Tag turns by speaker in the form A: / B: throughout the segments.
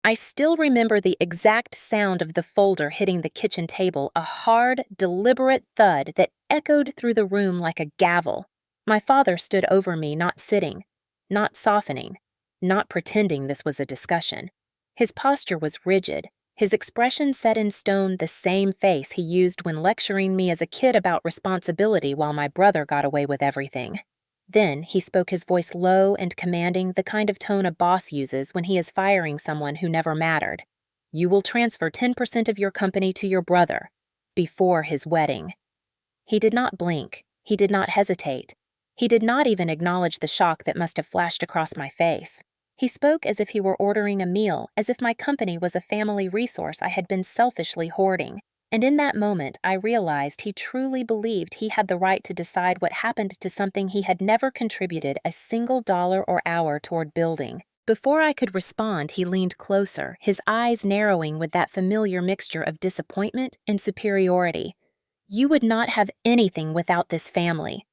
A: I still remember the exact sound of the folder hitting the kitchen table, a hard, deliberate thud that echoed through the room like a gavel. My father stood over me, not sitting, not softening, not pretending this was a discussion. His posture was rigid, his expression set in stone, the same face he used when lecturing me as a kid about responsibility while my brother got away with everything. Then he spoke, his voice low and commanding, the kind of tone a boss uses when he is firing someone who never mattered. You will transfer 10% of your company to your brother before his wedding. He did not blink. He did not hesitate. He did not even acknowledge the shock that must have flashed across my face. He spoke as if he were ordering a meal, as if my company was a family resource I had been selfishly hoarding. And in that moment, I realized he truly believed he had the right to decide what happened to something he had never contributed a single dollar or hour toward building. Before I could respond, he leaned closer, his eyes narrowing with that familiar mixture of disappointment and superiority. You would not have anything without this family.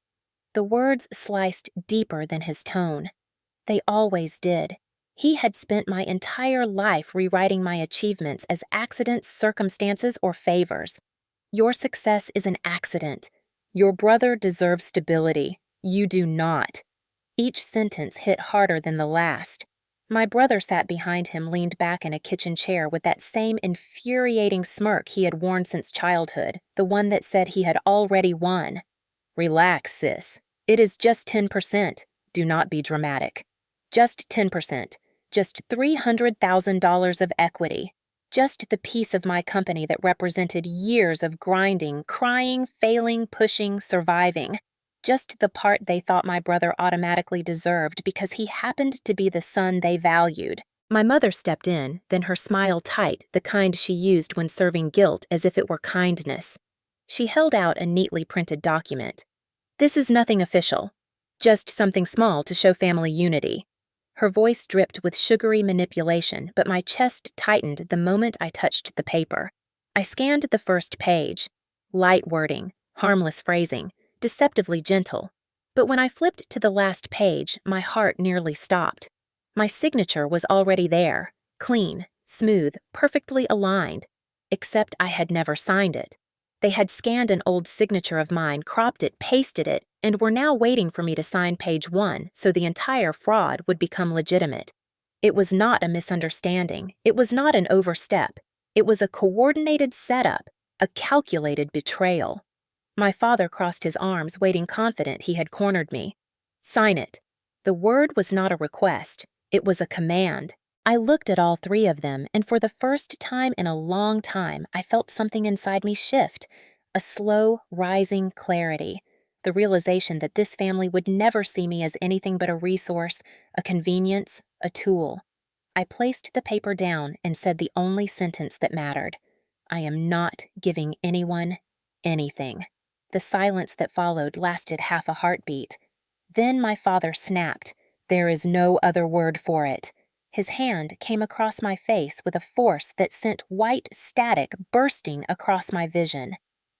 A: The words sliced deeper than his tone. They always did. He had spent my entire life rewriting my achievements as accidents, circumstances, or favors. Your success is an accident. Your brother deserves stability. You do not. Each sentence hit harder than the last. My brother sat behind him, leaned back in a kitchen chair with that same infuriating smirk he had worn since childhood, the one that said he had already won. Relax, sis. It is just 10%. Do not be dramatic. Just 10%. Just $300,000 of equity. Just the piece of my company that represented years of grinding, crying, failing, pushing, surviving. Just the part they thought my brother automatically deserved because he happened to be the son they valued. My mother stepped in, then her smile tight, the kind she used when serving guilt as if it were kindness. She held out a neatly printed document. This is nothing official. Just something small to show family unity. Her voice dripped with sugary manipulation, but my chest tightened the moment I touched the paper. I scanned the first page. Light wording, harmless phrasing, deceptively gentle. But when I flipped to the last page, my heart nearly stopped. My signature was already there, clean, smooth, perfectly aligned, except I had never signed it. They had scanned an old signature of mine, cropped it, pasted it, and were now waiting for me to sign page 1 so the entire fraud would become legitimate. It was not a misunderstanding. It was not an overstep. It was a coordinated setup, a calculated betrayal. My father crossed his arms, waiting confident he had cornered me. Sign it. The word was not a request. It was a command. I looked at all three of them, and for the first time in a long time, I felt something inside me shift, a slow, rising clarity, the realization that this family would never see me as anything but a resource, a convenience, a tool. I placed the paper down and said the only sentence that mattered. I am not giving anyone anything. The silence that followed lasted half a heartbeat. Then my father snapped. There is no other word for it. His hand came across my face with a force that sent white static bursting across my vision.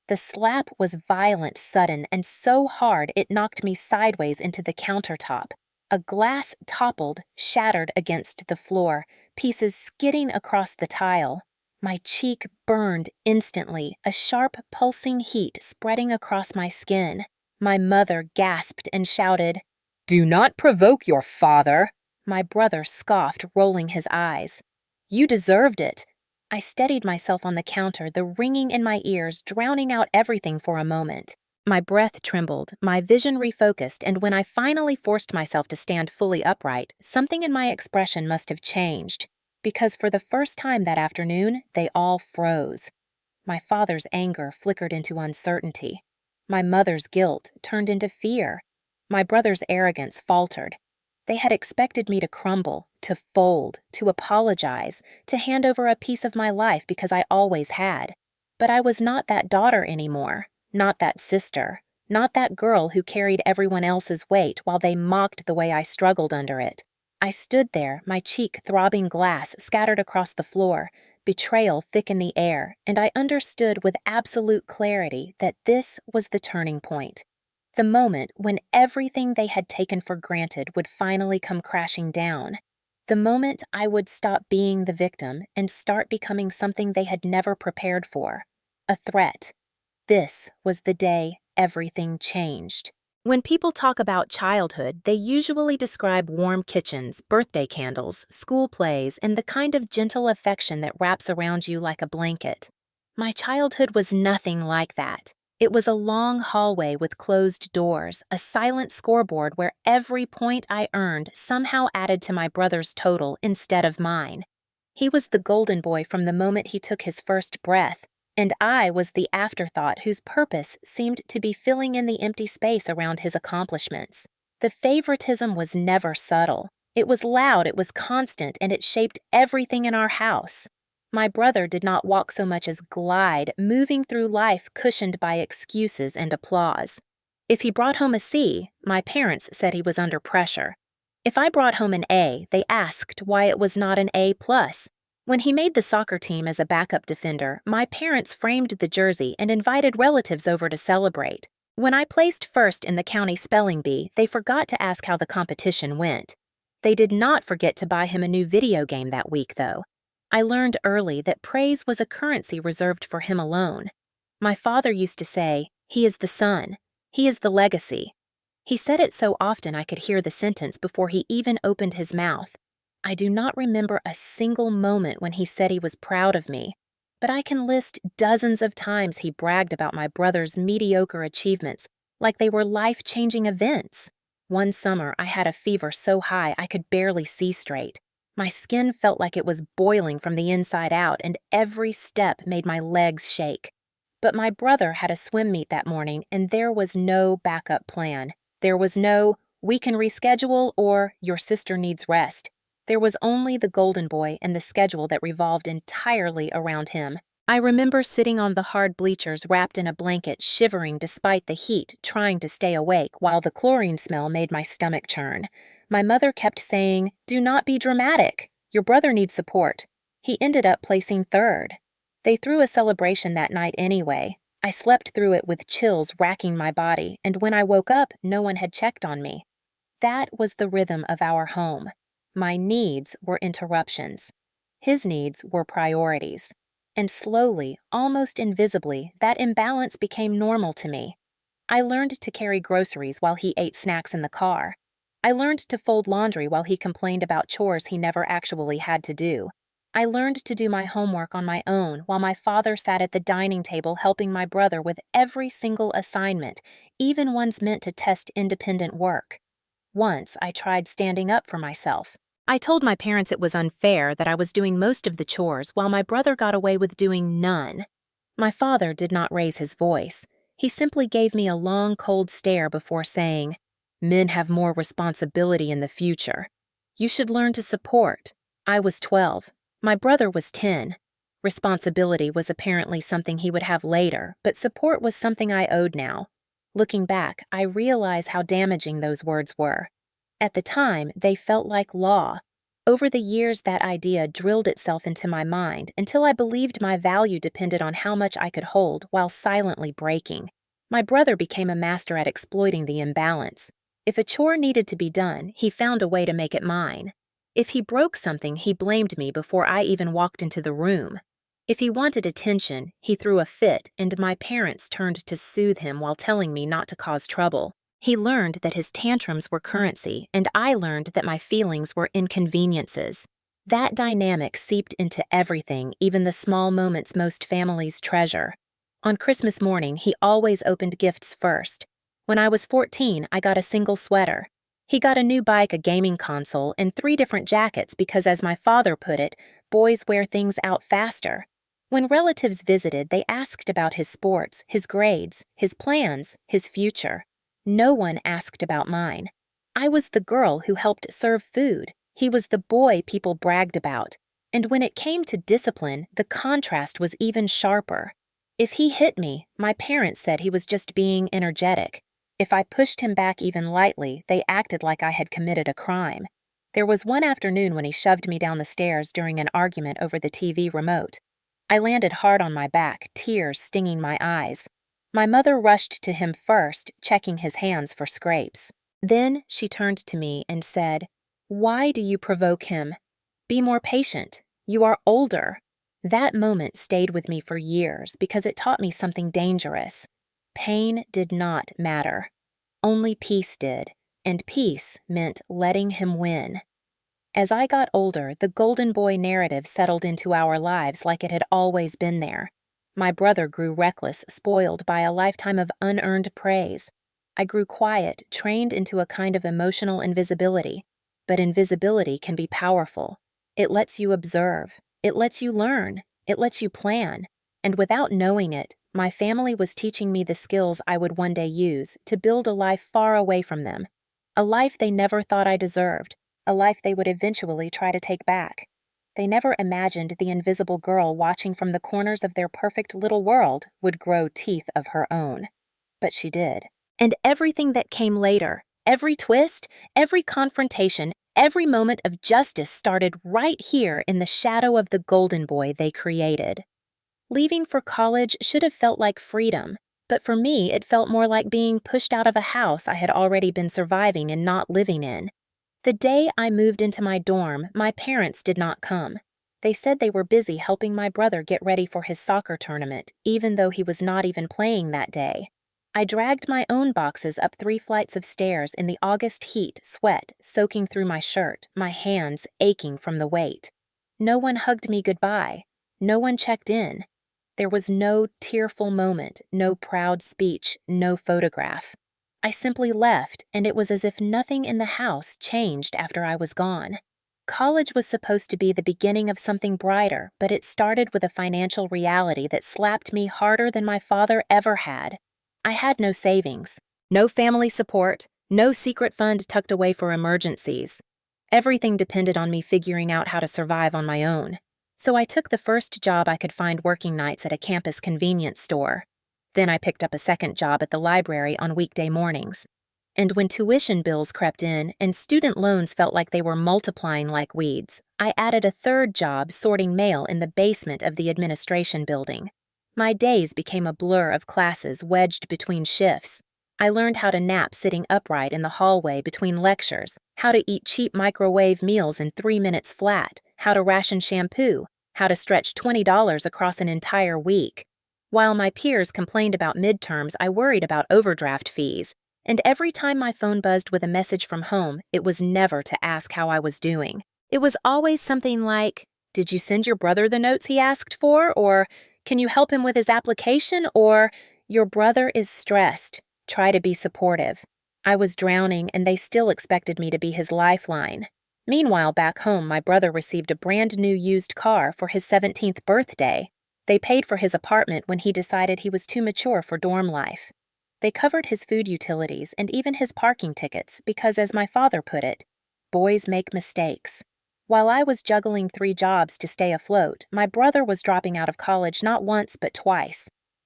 A: The slap was violent, sudden, and so hard it knocked me sideways into the countertop. A glass toppled, shattered against the floor, pieces skidding across the tile. My cheek burned instantly, a sharp, pulsing heat spreading across my skin. My mother gasped and shouted, "Do not provoke your father!" My brother scoffed, rolling his eyes. "You deserved it." I steadied myself on the counter, the ringing in my ears drowning out everything for a moment. My breath trembled, my vision refocused, and when I finally forced myself to stand fully upright, something in my expression must have changed, because for the first time that afternoon, they all froze. My father's anger flickered into uncertainty. My mother's guilt turned into fear. My brother's arrogance faltered. They had expected me to crumble, to fold, to apologize, to hand over a piece of my life because I always had. But I was not that daughter anymore, not that sister, not that girl who carried everyone else's weight while they mocked the way I struggled under it. I stood there, my cheek throbbing glass scattered across the floor, betrayal thick in the air, and I understood with absolute clarity that this was the turning point. The moment when everything they had taken for granted would finally come crashing down. The moment I would stop being the victim and start becoming something they had never prepared for, a threat. This was the day everything changed. When people talk about childhood, they usually describe warm kitchens, birthday candles, school plays, and the kind of gentle affection that wraps around you like a blanket. My childhood was nothing like that. It was a long hallway with closed doors, a silent scoreboard where every point I earned somehow added to my brother's total instead of mine. He was the golden boy from the moment he took his first breath, and I was the afterthought whose purpose seemed to be filling in the empty space around his accomplishments. The favoritism was never subtle. It was loud, it was constant, and it shaped everything in our house. My brother did not walk so much as glide, moving through life cushioned by excuses and applause. If he brought home a C, my parents said he was under pressure. If I brought home an A, they asked why it was not an A+. When he made the soccer team as a backup defender, my parents framed the jersey and invited relatives over to celebrate. When I placed first in the county spelling bee, they forgot to ask how the competition went. They did not forget to buy him a new video game that week, though. I learned early that praise was a currency reserved for him alone. My father used to say, "He is the son. He is the legacy." He said it so often I could hear the sentence before he even opened his mouth. I do not remember a single moment when he said he was proud of me, but I can list dozens of times he bragged about my brother's mediocre achievements like they were life-changing events. One summer, I had a fever so high I could barely see straight. My skin felt like it was boiling from the inside out, and every step made my legs shake. But my brother had a swim meet that morning, and there was no backup plan. There was no, "We can reschedule," or "Your sister needs rest." There was only the golden boy and the schedule that revolved entirely around him. I remember sitting on the hard bleachers wrapped in a blanket, shivering despite the heat, trying to stay awake while the chlorine smell made my stomach churn. My mother kept saying, "Do not be dramatic. Your brother needs support." He ended up placing third. They threw a celebration that night anyway. I slept through it with chills racking my body, and when I woke up, no one had checked on me. That was the rhythm of our home. My needs were interruptions. His needs were priorities. And slowly, almost invisibly, that imbalance became normal to me. I learned to carry groceries while he ate snacks in the car. I learned to fold laundry while he complained about chores he never actually had to do. I learned to do my homework on my own while my father sat at the dining table helping my brother with every single assignment, even ones meant to test independent work. Once I tried standing up for myself. I told my parents it was unfair that I was doing most of the chores while my brother got away with doing none. My father did not raise his voice. He simply gave me a long, cold stare before saying, "Men have more responsibility in the future. You should learn to support." I was 12. My brother was 10. Responsibility was apparently something he would have later, but support was something I owed now. Looking back, I realize how damaging those words were. At the time, they felt like law. Over the years, that idea drilled itself into my mind until I believed my value depended on how much I could hold while silently breaking. My brother became a master at exploiting the imbalance. If a chore needed to be done, he found a way to make it mine. If he broke something, he blamed me before I even walked into the room. If he wanted attention, he threw a fit, and my parents turned to soothe him while telling me not to cause trouble. He learned that his tantrums were currency, and I learned that my feelings were inconveniences. That dynamic seeped into everything, even the small moments most families treasure. On Christmas morning, he always opened gifts first. When I was 14, I got a single sweater. He got a new bike, a gaming console, and 3 different jackets because, as my father put it, boys wear things out faster. When relatives visited, they asked about his sports, his grades, his plans, his future. No one asked about mine. I was the girl who helped serve food. He was the boy people bragged about. And when it came to discipline, the contrast was even sharper. If he hit me, my parents said he was just being energetic. If I pushed him back even lightly, they acted like I had committed a crime. There was one afternoon when he shoved me down the stairs during an argument over the TV remote. I landed hard on my back, tears stinging my eyes. My mother rushed to him first, checking his hands for scrapes. Then she turned to me and said, Why do you provoke him? Be more patient. You are older. That moment stayed with me for years because it taught me something dangerous. Pain did not matter. Only peace did, and peace meant letting him win. As I got older, the golden boy narrative settled into our lives like it had always been there. My brother grew reckless, spoiled by a lifetime of unearned praise. I grew quiet, trained into a kind of emotional invisibility. But invisibility can be powerful. It lets you observe. It lets you learn. It lets you plan. And without knowing it, my family was teaching me the skills I would one day use to build a life far away from them. A life they never thought I deserved. A life they would eventually try to take back. They never imagined the invisible girl watching from the corners of their perfect little world would grow teeth of her own. But she did. And everything that came later, every twist, every confrontation, every moment of justice started right here in the shadow of the golden boy they created. Leaving for college should have felt like freedom, but for me it felt more like being pushed out of a house I had already been surviving and not living in. The day I moved into my dorm, my parents did not come. They said they were busy helping my brother get ready for his soccer tournament, even though he was not even playing that day. I dragged my own boxes up 3 flights of stairs in the August heat, sweat soaking through my shirt, my hands aching from the weight. No one hugged me goodbye. No one checked in. There was no tearful moment, no proud speech, no photograph. I simply left, and it was as if nothing in the house changed after I was gone. College was supposed to be the beginning of something brighter, but it started with a financial reality that slapped me harder than my father ever had. I had no savings, no family support, no secret fund tucked away for emergencies. Everything depended on me figuring out how to survive on my own. So I took the first job I could find working nights at a campus convenience store. Then I picked up a second job at the library on weekday mornings. And when tuition bills crept in and student loans felt like they were multiplying like weeds, I added a third job sorting mail in the basement of the administration building. My days became a blur of classes wedged between shifts. I learned how to nap sitting upright in the hallway between lectures, how to eat cheap microwave meals in 3 minutes flat, how to ration shampoo, how to stretch $20 across an entire week. While my peers complained about midterms, I worried about overdraft fees. And every time my phone buzzed with a message from home, it was never to ask how I was doing. It was always something like, "Did you send your brother the notes he asked for?" Or, "Can you help him with his application?" Or, "Your brother is stressed. Try to be supportive." I was drowning, and they still expected me to be his lifeline. Meanwhile, back home, my brother received a brand new used car for his 17th birthday. They paid for his apartment when he decided he was too mature for dorm life. They covered his food utilities and even his parking tickets because, as my father put it, boys make mistakes. While I was juggling 3 jobs to stay afloat, my brother was dropping out of college not once but twice.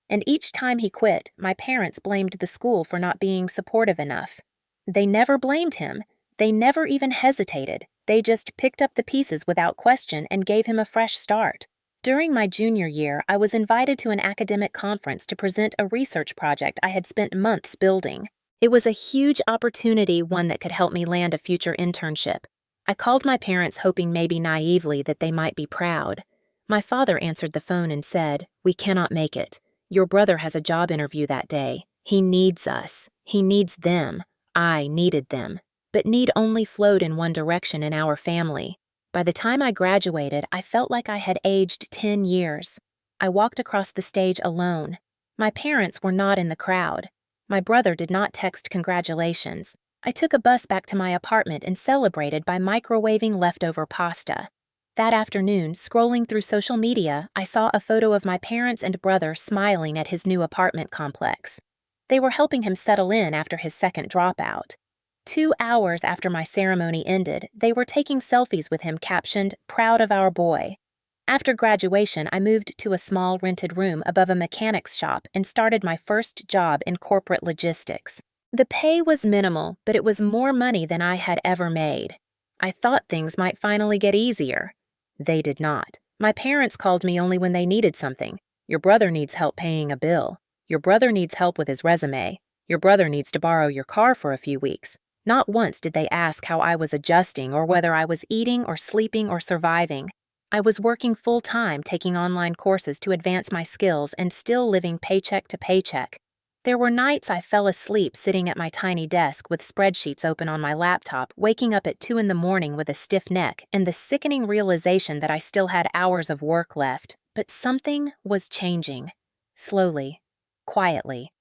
A: And each time he quit, my parents blamed the school for not being supportive enough. They never blamed him. They never even hesitated. They just picked up the pieces without question and gave him a fresh start. During my junior year, I was invited to an academic conference to present a research project I had spent months building. It was a huge opportunity, one that could help me land a future internship. I called my parents hoping maybe naively that they might be proud. My father answered the phone and said, "We cannot make it. Your brother has a job interview that day. He needs us. He needs them. I needed them. But need only flowed in one direction in our family. By the time I graduated, I felt like I had aged 10 years. I walked across the stage alone. My parents were not in the crowd. My brother did not text congratulations. I took a bus back to my apartment and celebrated by microwaving leftover pasta. That afternoon, scrolling through social media, I saw a photo of my parents and brother smiling at his new apartment complex. They were helping him settle in after his second dropout. 2 hours after my ceremony ended, they were taking selfies with him captioned, "Proud of our boy." After graduation, I moved to a small rented room above a mechanic's shop and started my first job in corporate logistics. The pay was minimal, but it was more money than I had ever made. I thought things might finally get easier. They did not. My parents called me only when they needed something. "Your brother needs help paying a bill. Your brother needs help with his resume. Your brother needs to borrow your car for a few weeks." Not once did they ask how I was adjusting or whether I was eating or sleeping or surviving. I was working full-time, taking online courses to advance my skills and still living paycheck to paycheck. There were nights I fell asleep sitting at my tiny desk with spreadsheets open on my laptop, waking up at 2 in the morning with a stiff neck and the sickening realization that I still had hours of work left. But something was changing. Slowly. Quietly.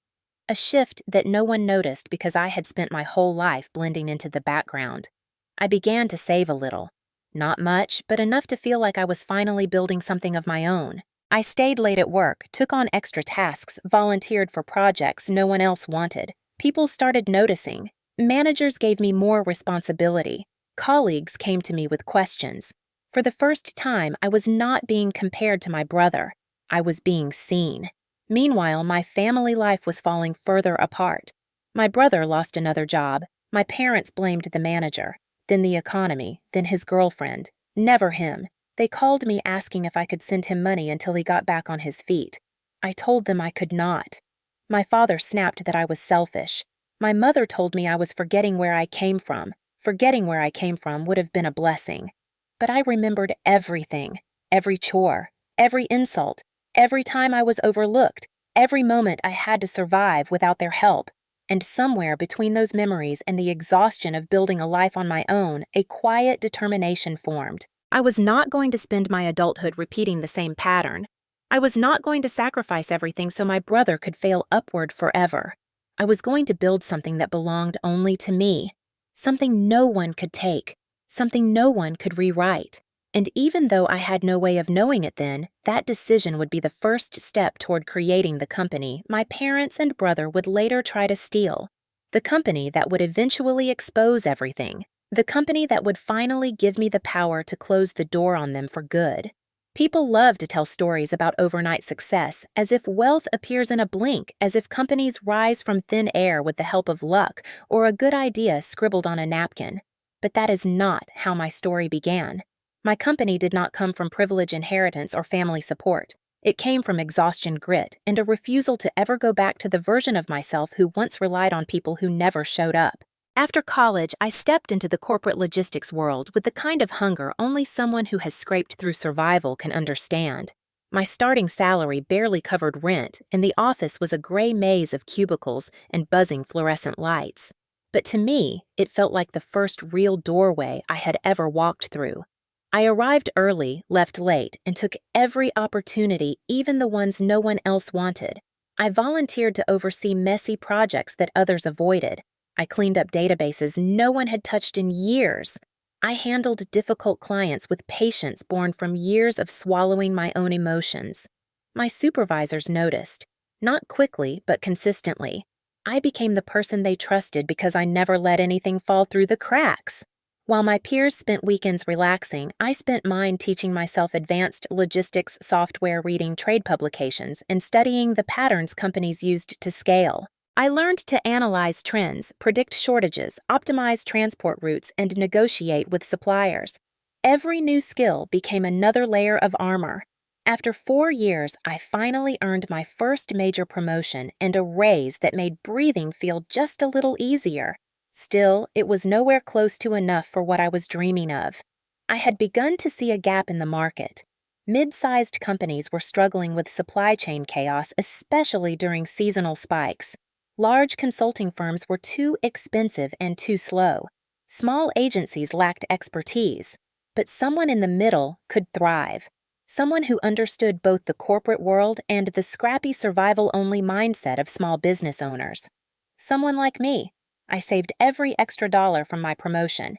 A: A shift that no one noticed because I had spent my whole life blending into the background. I began to save a little. Not much, but enough to feel like I was finally building something of my own. I stayed late at work, took on extra tasks, volunteered for projects no one else wanted. People started noticing. Managers gave me more responsibility. Colleagues came to me with questions. For the first time, I was not being compared to my brother. I was being seen. Meanwhile, my family life was falling further apart. My brother lost another job. My parents blamed the manager, then the economy, then his girlfriend. Never him. They called me asking if I could send him money until he got back on his feet. I told them I could not. My father snapped that I was selfish. My mother told me I was forgetting where I came from. Forgetting where I came from would have been a blessing. But I remembered everything, every chore, every insult, every time I was overlooked, every moment I had to survive without their help. And somewhere between those memories and the exhaustion of building a life on my own, a quiet determination formed. I was not going to spend my adulthood repeating the same pattern. I was not going to sacrifice everything so my brother could fail upward forever. I was going to build something that belonged only to me, something no one could take, something no one could rewrite. And even though I had no way of knowing it then, that decision would be the first step toward creating the company my parents and brother would later try to steal. The company that would eventually expose everything. The company that would finally give me the power to close the door on them for good. People love to tell stories about overnight success, as if wealth appears in a blink, as if companies rise from thin air with the help of luck or a good idea scribbled on a napkin. But that is not how my story began. My company did not come from privilege, inheritance, or family support. It came from exhaustion, grit, and a refusal to ever go back to the version of myself who once relied on people who never showed up. After college, I stepped into the corporate logistics world with the kind of hunger only someone who has scraped through survival can understand. My starting salary barely covered rent, and the office was a gray maze of cubicles and buzzing fluorescent lights. But to me, it felt like the first real doorway I had ever walked through. I arrived early, left late, and took every opportunity, even the ones no one else wanted. I volunteered to oversee messy projects that others avoided. I cleaned up databases no one had touched in years. I handled difficult clients with patience born from years of swallowing my own emotions. My supervisors noticed, not quickly but consistently. I became the person they trusted because I never let anything fall through the cracks. While my peers spent weekends relaxing, I spent mine teaching myself advanced logistics software, reading trade publications, and studying the patterns companies used to scale. I learned to analyze trends, predict shortages, optimize transport routes, and negotiate with suppliers. Every new skill became another layer of armor. After 4 years, I finally earned my first major promotion and a raise that made breathing feel just a little easier. Still, it was nowhere close to enough for what I was dreaming of. I had begun to see a gap in the market. Mid-sized companies were struggling with supply chain chaos, especially during seasonal spikes. Large consulting firms were too expensive and too slow. Small agencies lacked expertise. But someone in the middle could thrive. Someone who understood both the corporate world and the scrappy survival-only mindset of small business owners. Someone like me. I saved every extra dollar from my promotion.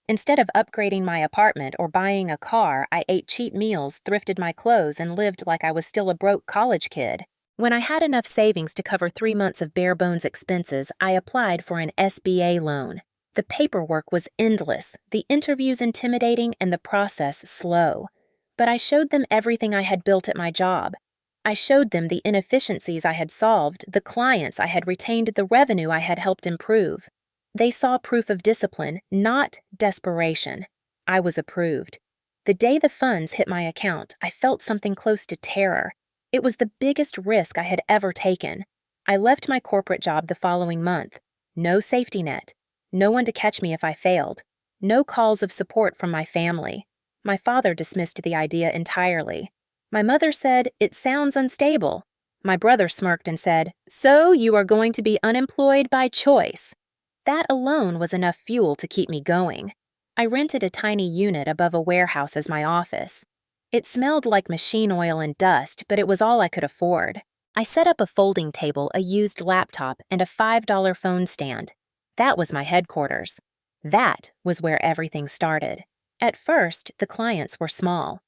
A: Instead of upgrading my apartment or buying a car, I ate cheap meals, thrifted my clothes, and lived like I was still a broke college kid. When I had enough savings to cover 3 months of bare-bones expenses, I applied for an SBA loan. The paperwork was endless, the interviews intimidating, and the process slow. But I showed them everything I had built at my job. I showed them the inefficiencies I had solved, the clients I had retained, the revenue I had helped improve. They saw proof of discipline, not desperation. I was approved. The day the funds hit my account, I felt something close to terror. It was the biggest risk I had ever taken. I left my corporate job the following month. No safety net. No one to catch me if I failed. No calls of support from my family. My father dismissed the idea entirely. My mother said, "It sounds unstable." My brother smirked and said, "So you are going to be unemployed by choice." That alone was enough fuel to keep me going. I rented a tiny unit above a warehouse as my office. It smelled like machine oil and dust, but it was all I could afford. I set up a folding table, a used laptop, and a $5 phone stand. That was my headquarters. That was where everything started. At first, the clients were small.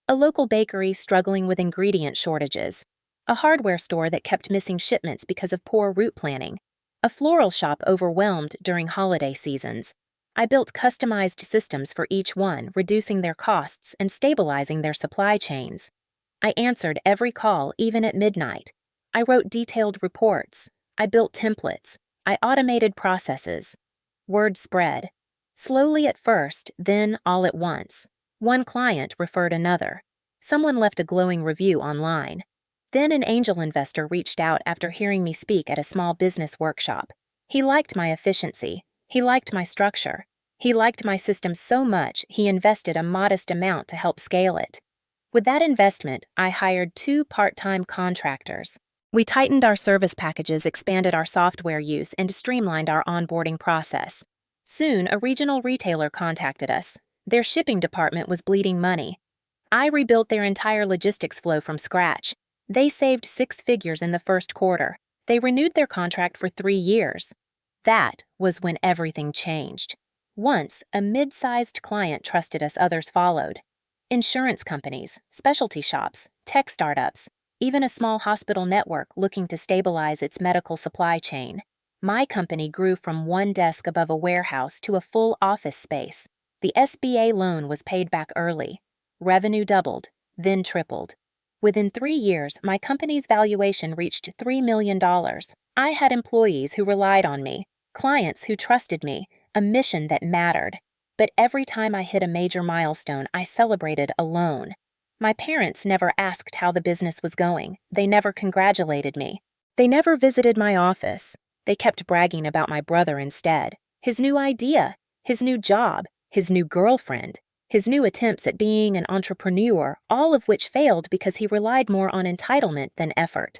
A: A local bakery struggling with ingredient shortages. A hardware store that kept missing shipments because of poor route planning. A floral shop overwhelmed during holiday seasons. I built customized systems for each one, reducing their costs and stabilizing their supply chains. I answered every call, even at midnight. I wrote detailed reports. I built templates. I automated processes. Word spread. Slowly at first, then all at once. One client referred another. Someone left a glowing review online. Then an angel investor reached out after hearing me speak at a small business workshop. He liked my efficiency. He liked my structure. He liked my system so much, he invested a modest amount to help scale it. With that investment, I hired 2 part-time contractors. We tightened our service packages, expanded our software use, and streamlined our onboarding process. Soon, a regional retailer contacted us. Their shipping department was bleeding money. I rebuilt their entire logistics flow from scratch. They saved 6 figures in the first quarter. They renewed their contract for 3 years. That was when everything changed. Once, a mid-sized client trusted us, others followed. Insurance companies, specialty shops, tech startups, even a small hospital network looking to stabilize its medical supply chain. My company grew from one desk above a warehouse to a full office space. The SBA loan was paid back early. Revenue doubled, then tripled. Within 3 years, my company's valuation reached $3 million. I had employees who relied on me, clients who trusted me, a mission that mattered. But every time I hit a major milestone, I celebrated alone. My parents never asked how the business was going. They never congratulated me. They never visited my office. They kept bragging about my brother instead. His new idea, his new job, his new girlfriend, his new attempts at being an entrepreneur, all of which failed because he relied more on entitlement than effort.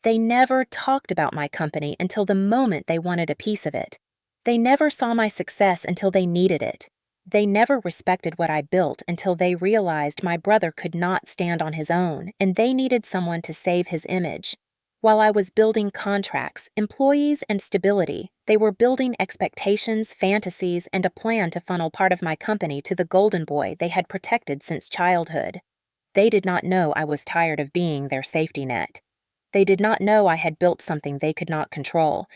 A: They never talked about my company until the moment they wanted a piece of it. They never saw my success until they needed it. They never respected what I built until they realized my brother could not stand on his own, and they needed someone to save his image. While I was building contracts, employees, and stability, they were building expectations, fantasies, and a plan to funnel part of my company to the golden boy they had protected since childhood. They did not know I was tired of being their safety net. They did not know I had built something they could not control.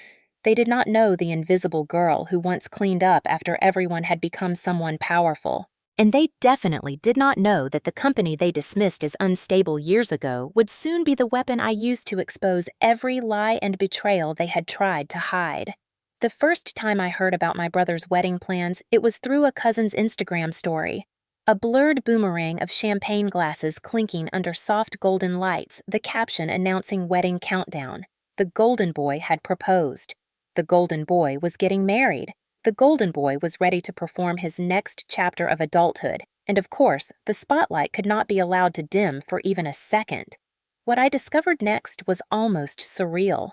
A: They did not know the invisible girl who once cleaned up after everyone had become someone powerful. And they definitely did not know that the company they dismissed as unstable years ago would soon be the weapon I used to expose every lie and betrayal they had tried to hide. The first time I heard about my brother's wedding plans, it was through a cousin's Instagram story. A blurred boomerang of champagne glasses clinking under soft golden lights, the caption announcing wedding countdown. The golden boy had proposed. The golden boy was getting married. The golden boy was ready to perform his next chapter of adulthood, and of course, the spotlight could not be allowed to dim for even a second. What I discovered next was almost surreal.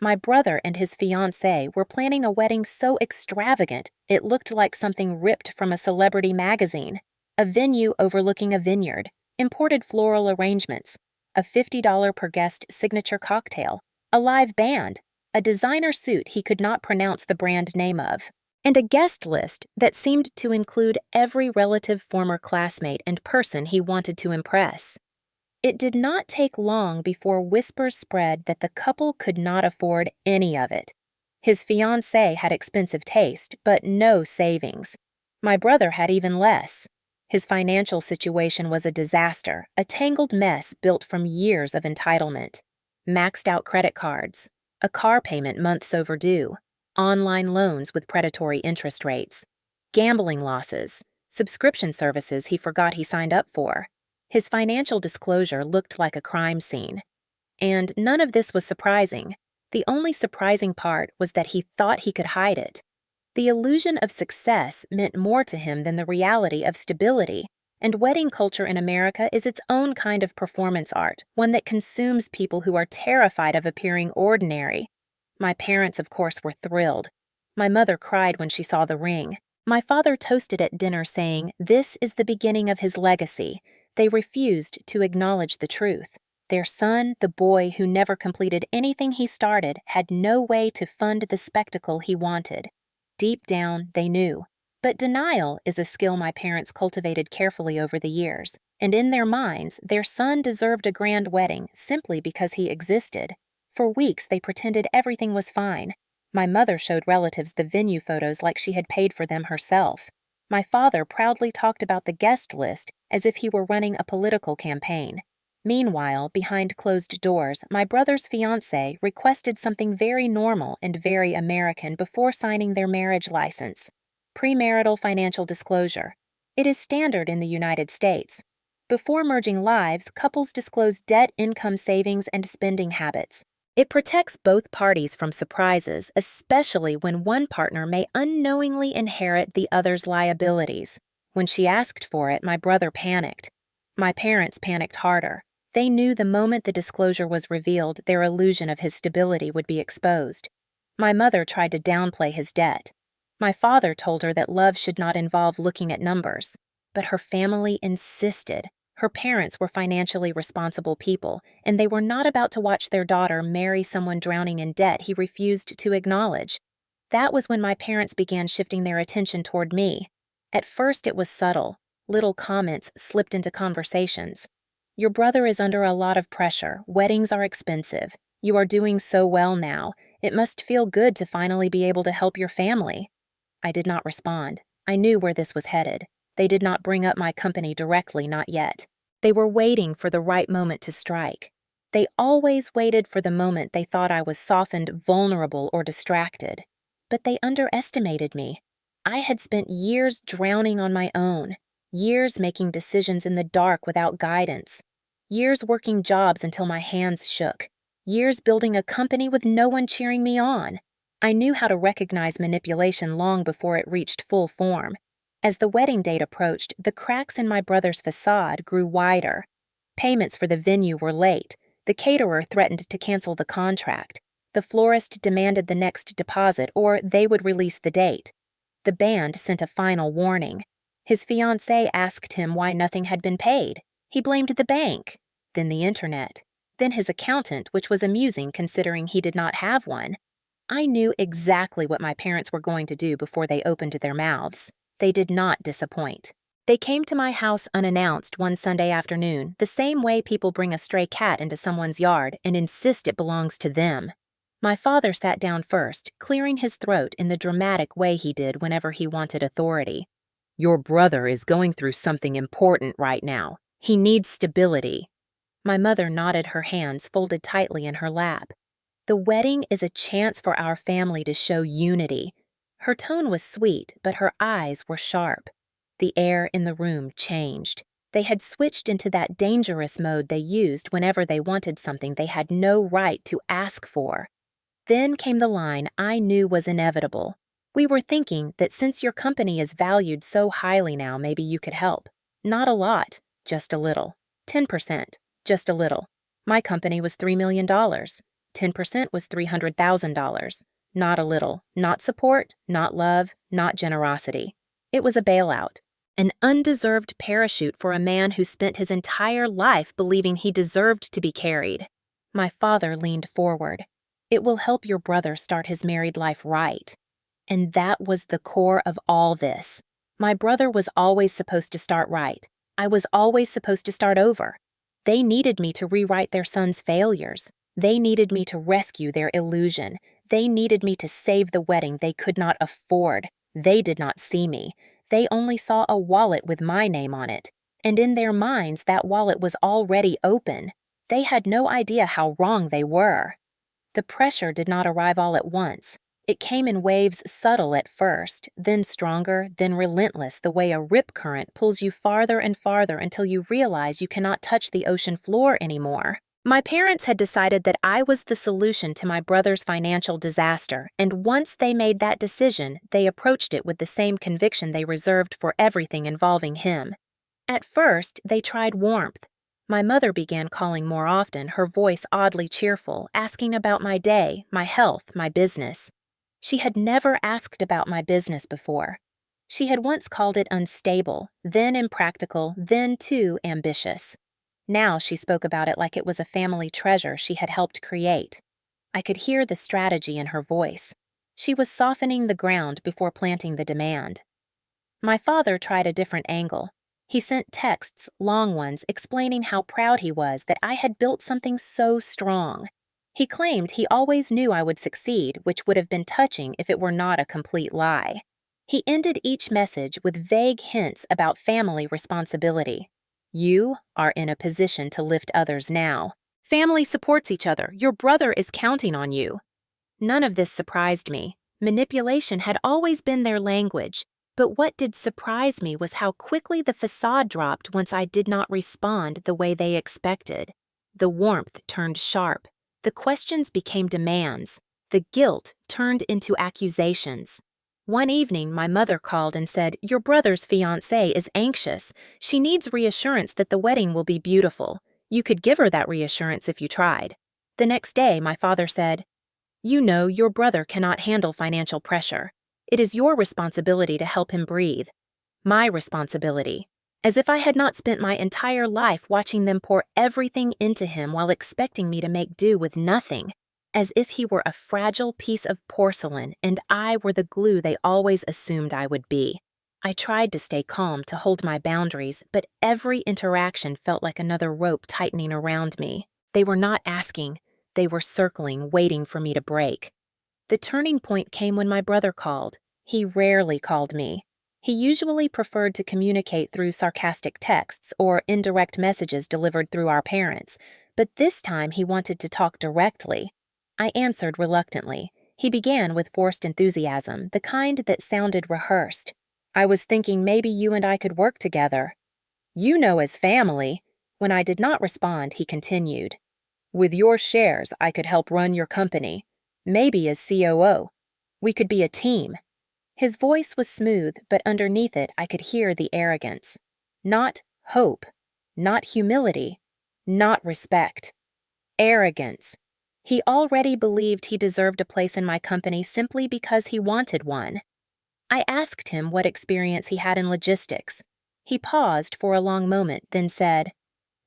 A: My brother and his fiancée were planning a wedding so extravagant it looked like something ripped from a celebrity magazine. A venue overlooking a vineyard, imported floral arrangements, a $50 per guest signature cocktail, a live band, a designer suit he could not pronounce the brand name of, and a guest list that seemed to include every relative, former classmate, and person he wanted to impress. It did not take long before whispers spread that the couple could not afford any of it. His fiancée had expensive taste, but no savings. My brother had even less. His financial situation was a disaster, a tangled mess built from years of entitlement. Maxed out credit cards, a car payment months overdue, online loans with predatory interest rates, gambling losses, subscription services he forgot he signed up for. His financial disclosure looked like a crime scene. And none of this was surprising. The only surprising part was that he thought he could hide it. The illusion of success meant more to him than the reality of stability, and wedding culture in America is its own kind of performance art, one that consumes people who are terrified of appearing ordinary. My parents, of course, were thrilled. My mother cried when she saw the ring. My father toasted at dinner, saying, "This is the beginning of his legacy." They refused to acknowledge the truth. Their son, the boy who never completed anything he started, had no way to fund the spectacle he wanted. Deep down, they knew. But denial is a skill my parents cultivated carefully over the years, and in their minds, their son deserved a grand wedding simply because he existed. For weeks, they pretended everything was fine. My mother showed relatives the venue photos like she had paid for them herself. My father proudly talked about the guest list as if he were running a political campaign. Meanwhile, behind closed doors, my brother's fiancée requested something very normal and very American before signing their marriage license: premarital financial disclosure. It is standard in the United States. Before merging lives, couples disclose debt, income, savings, and spending habits. It protects both parties from surprises, especially when one partner may unknowingly inherit the other's liabilities. When she asked for it, my brother panicked. My parents panicked harder. They knew the moment the disclosure was revealed, their illusion of his stability would be exposed. My mother tried to downplay his debt. My father told her that love should not involve looking at numbers. But her family insisted. Her parents were financially responsible people, and they were not about to watch their daughter marry someone drowning in debt he refused to acknowledge. That was when my parents began shifting their attention toward me. At first, it was subtle. Little comments slipped into conversations. "Your brother is under a lot of pressure. Weddings are expensive. You are doing so well now. It must feel good to finally be able to help your family." I did not respond. I knew where this was headed. They did not bring up my company directly, not yet. They were waiting for the right moment to strike. They always waited for the moment they thought I was softened, vulnerable, or distracted. But they underestimated me. I had spent years drowning on my own, years making decisions in the dark without guidance, years working jobs until my hands shook, years building a company with no one cheering me on. I knew how to recognize manipulation long before it reached full form. As the wedding date approached, the cracks in my brother's facade grew wider. Payments for the venue were late. The caterer threatened to cancel the contract. The florist demanded the next deposit, or they would release the date. The band sent a final warning. His fiancée asked him why nothing had been paid. He blamed the bank, then the internet, then his accountant, which was amusing considering he did not have one. I knew exactly what my parents were going to do before they opened their mouths. They did not disappoint. They came to my house unannounced one Sunday afternoon, the same way people bring a stray cat into someone's yard and insist it belongs to them. My father sat down first, clearing his throat in the dramatic way he did whenever he wanted authority. "Your brother is going through something important right now. He needs stability." My mother nodded, her hands folded tightly in her lap. "The wedding is a chance for our family to show unity." Her tone was sweet, but her eyes were sharp. The air in the room changed. They had switched into that dangerous mode they used whenever they wanted something they had no right to ask for. Then came the line I knew was inevitable. "We were thinking that since your company is valued so highly now, maybe you could help. Not a lot, just a little. 10%, just a little. My company was $3 million. 10% was $300,000. Not a little. Not support, not love, not generosity. It was a bailout. An undeserved parachute for a man who spent his entire life believing he deserved to be carried." My father leaned forward. "It will help your brother start his married life right." And that was the core of all this. My brother was always supposed to start right. I was always supposed to start over. They needed me to rewrite their son's failures. They needed me to rescue their illusion. They needed me to save the wedding they could not afford. They did not see me. They only saw a wallet with my name on it. And in their minds, that wallet was already open. They had no idea how wrong they were. The pressure did not arrive all at once. It came in waves, subtle at first, then stronger, then relentless, the way a rip current pulls you farther and farther until you realize you cannot touch the ocean floor anymore. My parents had decided that I was the solution to my brother's financial disaster, and once they made that decision, they approached it with the same conviction they reserved for everything involving him. At first, they tried warmth. My mother began calling more often, her voice oddly cheerful, asking about my day, my health, my business. She had never asked about my business before. She had once called it unstable, then impractical, then too ambitious. Now she spoke about it like it was a family treasure she had helped create. I could hear the strategy in her voice. She was softening the ground before planting the demand. My father tried a different angle. He sent texts, long ones, explaining how proud he was that I had built something so strong. He claimed he always knew I would succeed, which would have been touching if it were not a complete lie. He ended each message with vague hints about family responsibility. You are in a position to lift others now. Family supports each other. Your brother is counting on you. None of this surprised me. Manipulation had always been their language. But what did surprise me was how quickly the facade dropped once I did not respond the way they expected. The warmth turned sharp. The questions became demands. The guilt turned into accusations. One evening, my mother called and said, "Your brother's fiancée is anxious. She needs reassurance that the wedding will be beautiful. You could give her that reassurance if you tried." The next day, my father said, "You know your brother cannot handle financial pressure. It is your responsibility to help him breathe." My responsibility. As if I had not spent my entire life watching them pour everything into him while expecting me to make do with nothing. As if he were a fragile piece of porcelain and I were the glue they always assumed I would be. I tried to stay calm, to hold my boundaries, but every interaction felt like another rope tightening around me. They were not asking. They were circling, waiting for me to break. The turning point came when my brother called. He rarely called me. He usually preferred to communicate through sarcastic texts or indirect messages delivered through our parents, but this time he wanted to talk directly. I answered reluctantly. He began with forced enthusiasm, the kind that sounded rehearsed. "I was thinking maybe you and I could work together." "You know, as family." When I did not respond, he continued, "With your shares, I could help run your company. Maybe as COO. We could be a team." His voice was smooth, but underneath it I could hear the arrogance. Not hope, not humility, not respect. Arrogance. He already believed he deserved a place in my company simply because he wanted one. I asked him what experience he had in logistics. He paused for a long moment, then said,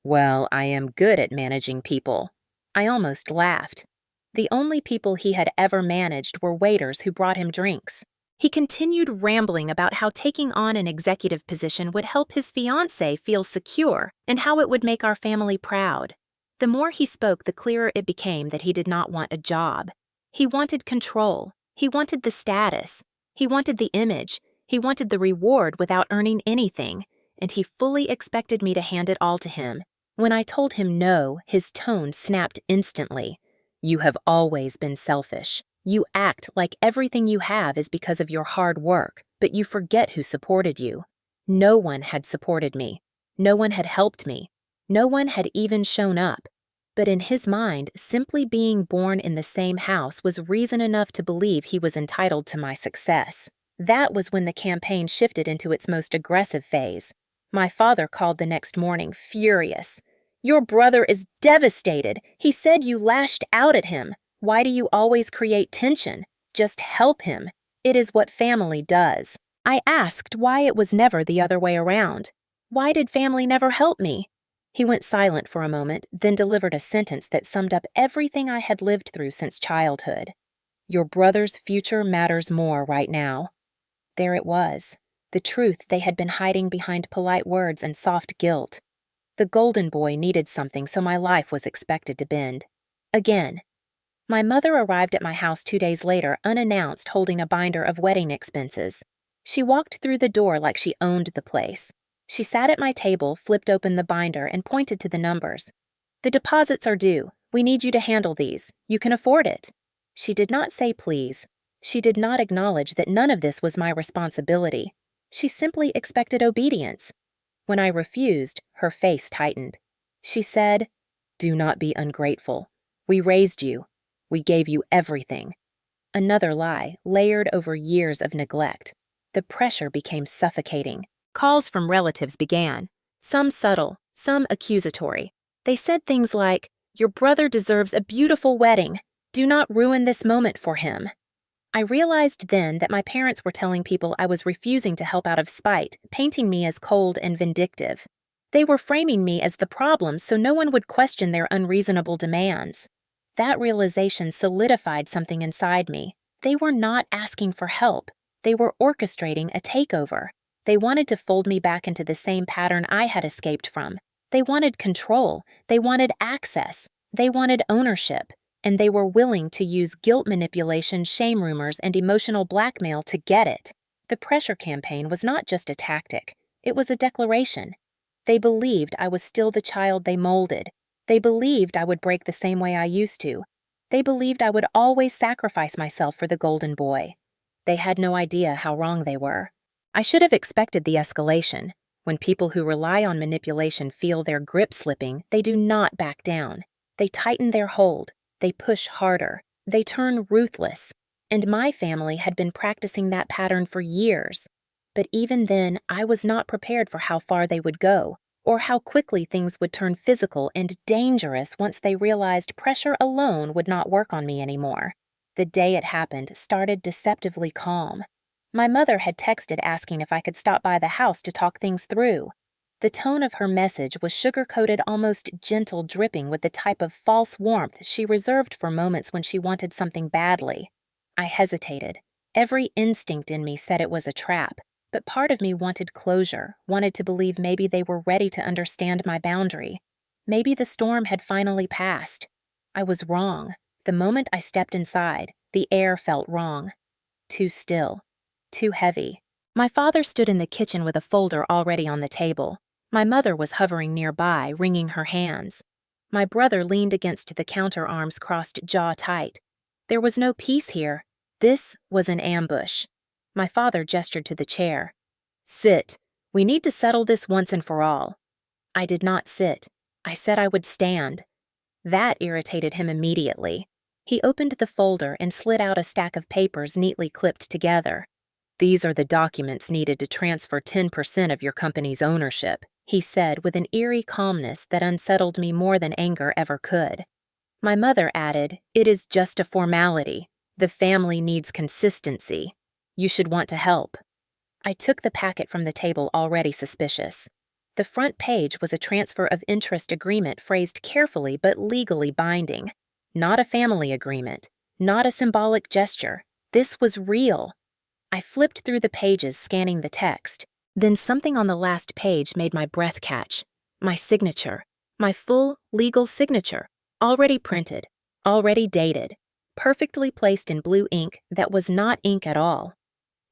A: "Well, I am good at managing people." I almost laughed. The only people he had ever managed were waiters who brought him drinks. He continued rambling about how taking on an executive position would help his fiancée feel secure and how it would make our family proud. The more he spoke, the clearer it became that he did not want a job. He wanted control. He wanted the status. He wanted the image. He wanted the reward without earning anything, and he fully expected me to hand it all to him. When I told him no, his tone snapped instantly. "You have always been selfish. You act like everything you have is because of your hard work, but you forget who supported you. No one had supported me. No one had helped me. No one had even shown up." But in his mind, simply being born in the same house was reason enough to believe he was entitled to my success. That was when the campaign shifted into its most aggressive phase. My father called the next morning, furious. "Your brother is devastated. He said you lashed out at him. Why do you always create tension? Just help him. It is what family does." I asked why it was never the other way around. Why did family never help me? He went silent for a moment, then delivered a sentence that summed up everything I had lived through since childhood. "Your brother's future matters more right now." There it was, the truth they had been hiding behind polite words and soft guilt. The golden boy needed something, so my life was expected to bend. Again. My mother arrived at my house 2 days later, unannounced, holding a binder of wedding expenses. She walked through the door like she owned the place. She sat at my table, flipped open the binder, and pointed to the numbers. "The deposits are due. We need you to handle these. You can afford it." She did not say please. She did not acknowledge that none of this was my responsibility. She simply expected obedience. When I refused, her face tightened. She said, Do not be ungrateful. We raised you. We gave you everything. Another lie, layered over years of neglect. The pressure became suffocating. Calls from relatives began, some subtle, some accusatory. They said things like, "Your brother deserves a beautiful wedding. Do not ruin this moment for him." I realized then that my parents were telling people I was refusing to help out of spite, painting me as cold and vindictive. They were framing me as the problem so no one would question their unreasonable demands. That realization solidified something inside me. They were not asking for help. They were orchestrating a takeover. They wanted to fold me back into the same pattern I had escaped from. They wanted control. They wanted access. They wanted ownership. And they were willing to use guilt manipulation, shame rumors, and emotional blackmail to get it. The pressure campaign was not just a tactic. It was a declaration. They believed I was still the child they molded. They believed I would break the same way I used to. They believed I would always sacrifice myself for the golden boy. They had no idea how wrong they were. I should have expected the escalation. When people who rely on manipulation feel their grip slipping, they do not back down. They tighten their hold. They push harder. They turn ruthless. And my family had been practicing that pattern for years. But even then, I was not prepared for how far they would go, or how quickly things would turn physical and dangerous once they realized pressure alone would not work on me anymore. The day it happened started deceptively calm. My mother had texted asking if I could stop by the house to talk things through. The tone of her message was sugar-coated, almost gentle dripping with the type of false warmth she reserved for moments when she wanted something badly. I hesitated. Every instinct in me said it was a trap, but part of me wanted closure, wanted to believe maybe they were ready to understand my boundary. Maybe the storm had finally passed. I was wrong. The moment I stepped inside, the air felt wrong. Too still. Too heavy. My father stood in the kitchen with a folder already on the table. My mother was hovering nearby, wringing her hands. My brother leaned against the counter, arms crossed, jaw tight. There was no peace here. This was an ambush. My father gestured to the chair. "Sit. We need to settle this once and for all." I did not sit. I said I would stand. That irritated him immediately. He opened the folder and slid out a stack of papers neatly clipped together. "These are the documents needed to transfer 10% of your company's ownership," he said with an eerie calmness that unsettled me more than anger ever could. My mother added, "It is just a formality. The family needs consistency. You should want to help." I took the packet from the table, already suspicious. The front page was a transfer of interest agreement phrased carefully but legally binding. Not a family agreement. Not a symbolic gesture. This was real. I flipped through the pages, scanning the text. Then something on the last page made my breath catch. My signature. My full, legal signature. Already printed. Already dated. Perfectly placed in blue ink that was not ink at all.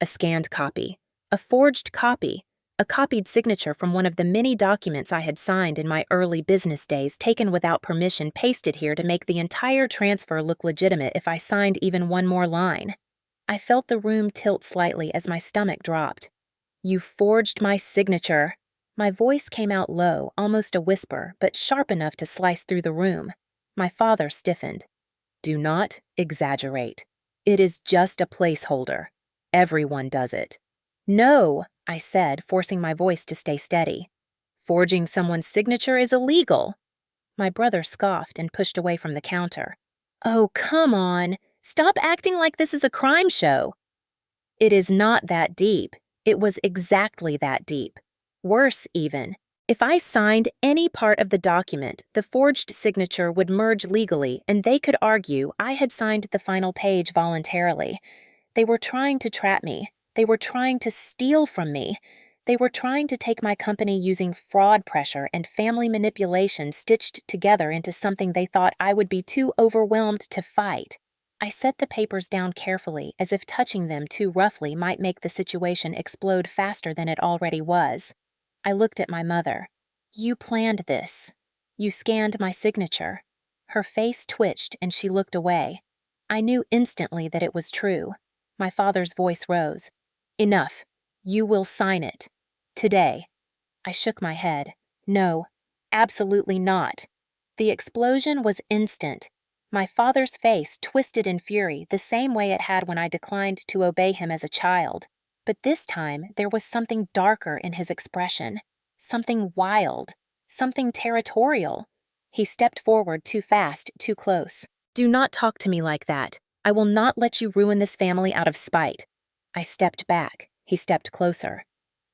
A: A scanned copy. A forged copy. A copied signature from one of the many documents I had signed in my early business days, taken without permission, pasted here to make the entire transfer look legitimate if I signed even one more line. I felt the room tilt slightly as my stomach dropped. "You forged my signature." My voice came out low, almost a whisper, but sharp enough to slice through the room. My father stiffened. "Do not exaggerate. It is just a placeholder. Everyone does it." "No," I said, forcing my voice to stay steady. "Forging someone's signature is illegal." My brother scoffed and pushed away from the counter. "Oh, come on. Stop acting like this is a crime show." "It is not that deep. It was exactly that deep. Worse, even. If I signed any part of the document, the forged signature would merge legally, and they could argue I had signed the final page voluntarily. They were trying to trap me. They were trying to steal from me. They were trying to take my company using fraud pressure and family manipulation stitched together into something they thought I would be too overwhelmed to fight. I set the papers down carefully, as if touching them too roughly might make the situation explode faster than it already was. I looked at my mother. "You planned this. You scanned my signature." Her face twitched and she looked away. I knew instantly that it was true. My father's voice rose. "Enough. You will sign it. Today." I shook my head. "No, absolutely not." The explosion was instant. My father's face twisted in fury the same way it had when I declined to obey him as a child. But this time, there was something darker in his expression. Something wild. Something territorial. He stepped forward too fast, too close. "Do not talk to me like that. I will not let you ruin this family out of spite." I stepped back. He stepped closer.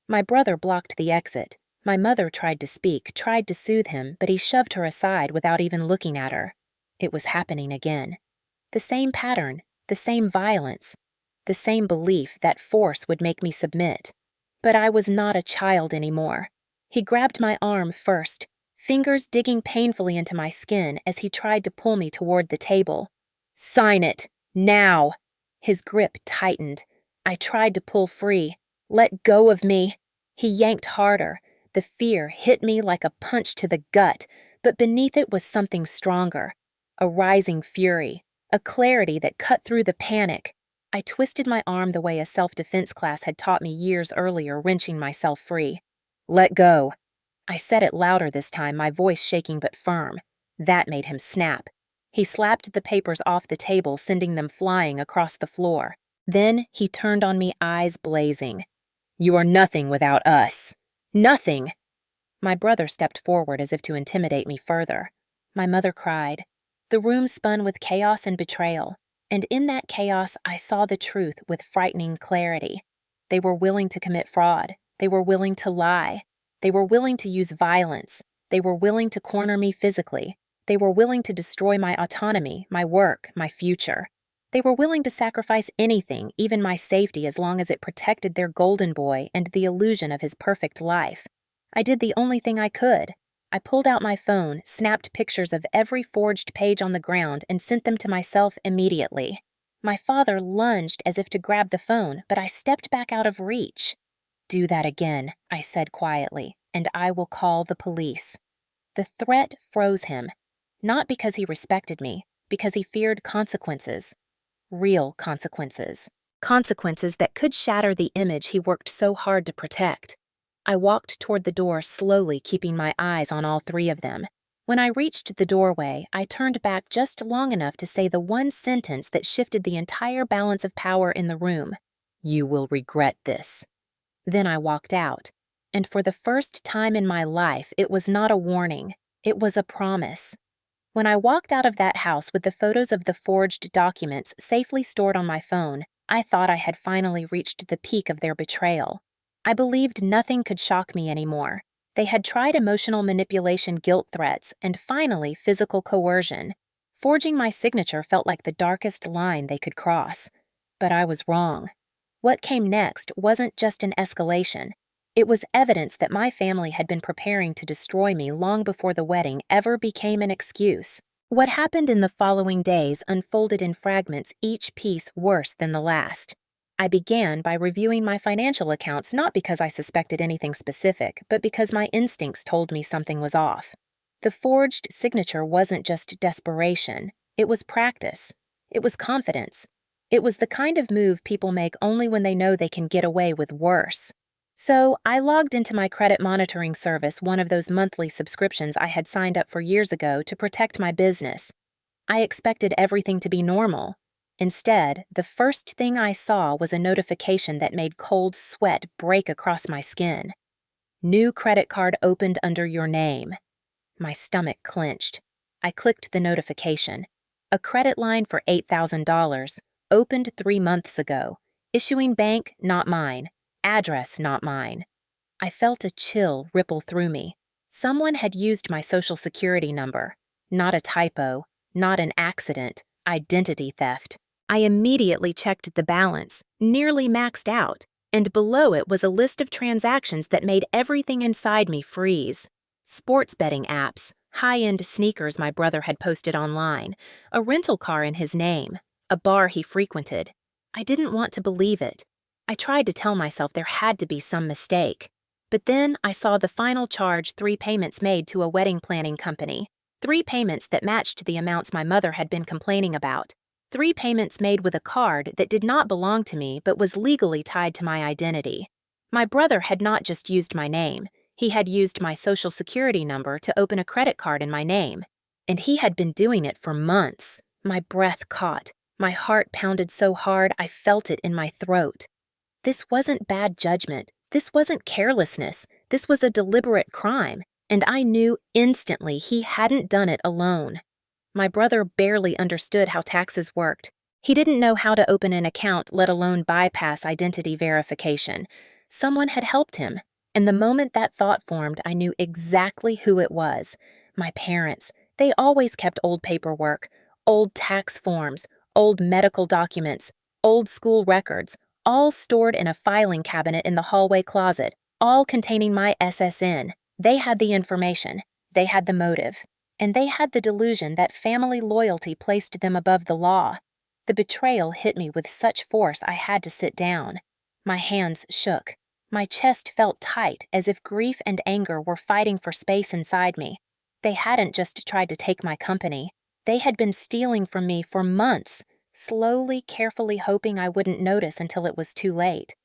A: My brother blocked the exit. My mother tried to speak, tried to soothe him, but he shoved her aside without even looking at her. It was happening again. The same pattern, the same violence, the same belief that force would make me submit. But I was not a child anymore. He grabbed my arm first, fingers digging painfully into my skin as he tried to pull me toward the table. "Sign it! Now!" His grip tightened. I tried to pull free. "Let go of me!" He yanked harder. The fear hit me like a punch to the gut, but beneath it was something stronger. A rising fury, a clarity that cut through the panic. I twisted my arm the way a self-defense class had taught me years earlier, wrenching myself free. "Let go." I said it louder this time, my voice shaking but firm. That made him snap. He slapped the papers off the table, sending them flying across the floor. Then he turned on me, eyes blazing. "You are nothing without us. Nothing!" My brother stepped forward as if to intimidate me further. My mother cried. The room spun with chaos and betrayal, and in that chaos I saw the truth with frightening clarity. They were willing to commit fraud. They were willing to lie. They were willing to use violence. They were willing to corner me physically. They were willing to destroy my autonomy, my work, my future. They were willing to sacrifice anything, even my safety, as long as it protected their golden boy and the illusion of his perfect life. I did the only thing I could. I pulled out my phone, snapped pictures of every forged page on the ground, and sent them to myself immediately. My father lunged as if to grab the phone, but I stepped back out of reach. "Do that again," I said quietly, "and I will call the police." The threat froze him, not because he respected me, because he feared consequences. Real consequences. Consequences that could shatter the image he worked so hard to protect. I walked toward the door slowly, keeping my eyes on all three of them. When I reached the doorway, I turned back just long enough to say the one sentence that shifted the entire balance of power in the room. "You will regret this." Then I walked out, and for the first time in my life, it was not a warning. It was a promise. When I walked out of that house with the photos of the forged documents safely stored on my phone, I thought I had finally reached the peak of their betrayal. I believed nothing could shock me anymore. They had tried emotional manipulation, guilt threats, and finally physical coercion. Forging my signature felt like the darkest line they could cross. But I was wrong. What came next wasn't just an escalation. It was evidence that my family had been preparing to destroy me long before the wedding ever became an excuse. What happened in the following days unfolded in fragments, each piece worse than the last. I began by reviewing my financial accounts not because I suspected anything specific, but because my instincts told me something was off. The forged signature wasn't just desperation. It was practice. It was confidence. It was the kind of move people make only when they know they can get away with worse. So I logged into my credit monitoring service, one of those monthly subscriptions I had signed up for years ago to protect my business. I expected everything to be normal. Instead, the first thing I saw was a notification that made cold sweat break across my skin. "New credit card opened under your name." My stomach clenched. I clicked the notification. A credit line for $8,000, opened 3 months ago. Issuing bank, not mine. Address, not mine. I felt a chill ripple through me. Someone had used my social security number. Not a typo, not an accident, identity theft. I immediately checked the balance, nearly maxed out, and below it was a list of transactions that made everything inside me freeze. Sports betting apps, high-end sneakers my brother had posted online, a rental car in his name, a bar he frequented. I didn't want to believe it. I tried to tell myself there had to be some mistake. But then I saw the final charge, 3 payments made to a wedding planning company. 3 payments that matched the amounts my mother had been complaining about. 3 payments made with a card that did not belong to me but was legally tied to my identity. My brother had not just used my name. He had used my social security number to open a credit card in my name. And he had been doing it for months. My breath caught. My heart pounded so hard I felt it in my throat. This wasn't bad judgment. This wasn't carelessness. This was a deliberate crime, and I knew instantly he hadn't done it alone. My brother barely understood how taxes worked. He didn't know how to open an account, let alone bypass identity verification. Someone had helped him, and the moment that thought formed, I knew exactly who it was. My parents. They always kept old paperwork, old tax forms, old medical documents, old school records, all stored in a filing cabinet in the hallway closet, all containing my SSN. They had the information. They had the motive. And they had the delusion that family loyalty placed them above the law. The betrayal hit me with such force I had to sit down. My hands shook. My chest felt tight, as if grief and anger were fighting for space inside me. They hadn't just tried to take my company. They had been stealing from me for months, slowly, carefully hoping I wouldn't notice until it was too late.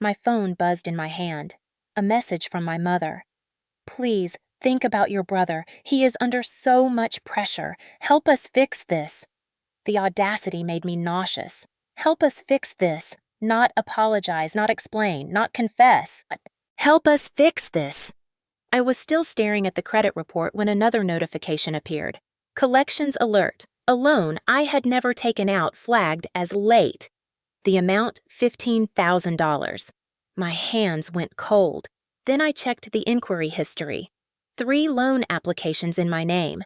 A: My phone buzzed in my hand. A message from my mother. "Please, think about your brother. He is under so much pressure. Help us fix this." The audacity made me nauseous. Help us fix this. Not apologize, not explain, not confess. Help us fix this. I was still staring at the credit report when another notification appeared. Collections alert. A loan I had never taken out flagged as late. The amount, $15,000. My hands went cold. Then I checked the inquiry history. 3 loan applications in my name.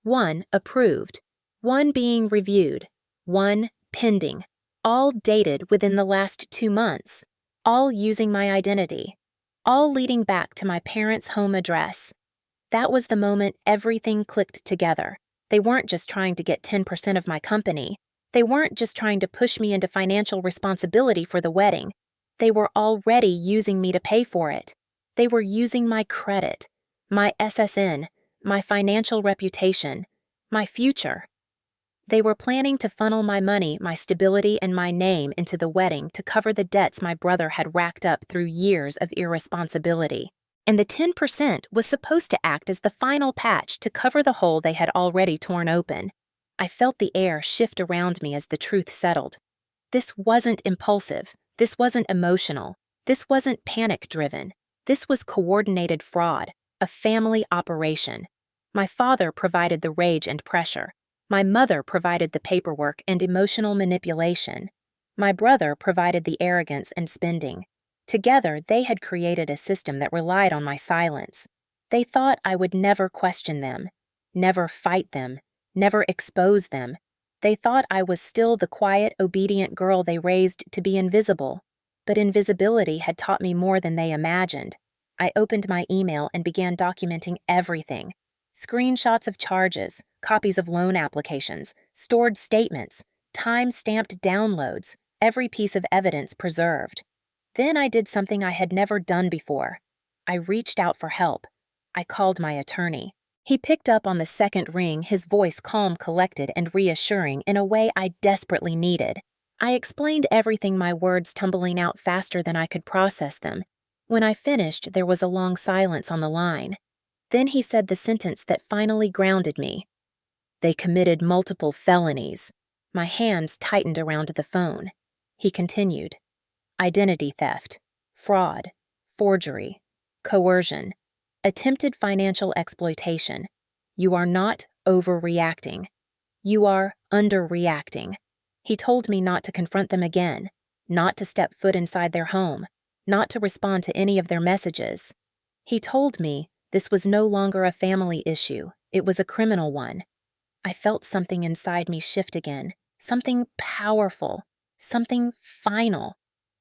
A: 1 approved. 1 being reviewed. 1 pending. All dated within the last 2 months. All using my identity. All leading back to my parents' home address. That was the moment everything clicked together. They weren't just trying to get 10% of my company. They weren't just trying to push me into financial responsibility for the wedding. They were already using me to pay for it. They were using my credit, my SSN, my financial reputation, my future. They were planning to funnel my money, my stability, and my name into the wedding to cover the debts my brother had racked up through years of irresponsibility. And the 10% was supposed to act as the final patch to cover the hole they had already torn open. I felt the air shift around me as the truth settled. This wasn't impulsive. This wasn't emotional. This wasn't panic-driven. This was coordinated fraud, a family operation. My father provided the rage and pressure. My mother provided the paperwork and emotional manipulation. My brother provided the arrogance and spending. Together, they had created a system that relied on my silence. They thought I would never question them, never fight them, never expose them. They thought I was still the quiet, obedient girl they raised to be invisible. But invisibility had taught me more than they imagined. I opened my email and began documenting everything. Screenshots of charges, copies of loan applications, stored statements, time-stamped downloads, every piece of evidence preserved. Then I did something I had never done before. I reached out for help. I called my attorney. He picked up on the second ring, his voice calm, collected, and reassuring in a way I desperately needed. I explained everything, my words tumbling out faster than I could process them. When I finished, there was a long silence on the line. Then he said the sentence that finally grounded me. "They committed multiple felonies." My hands tightened around the phone. He continued. "Identity theft, fraud, forgery, coercion, attempted financial exploitation. You are not overreacting. You are underreacting." He told me not to confront them again, not to step foot inside their home, not to respond to any of their messages. He told me this was no longer a family issue, it was a criminal one. I felt something inside me shift again, something powerful, something final.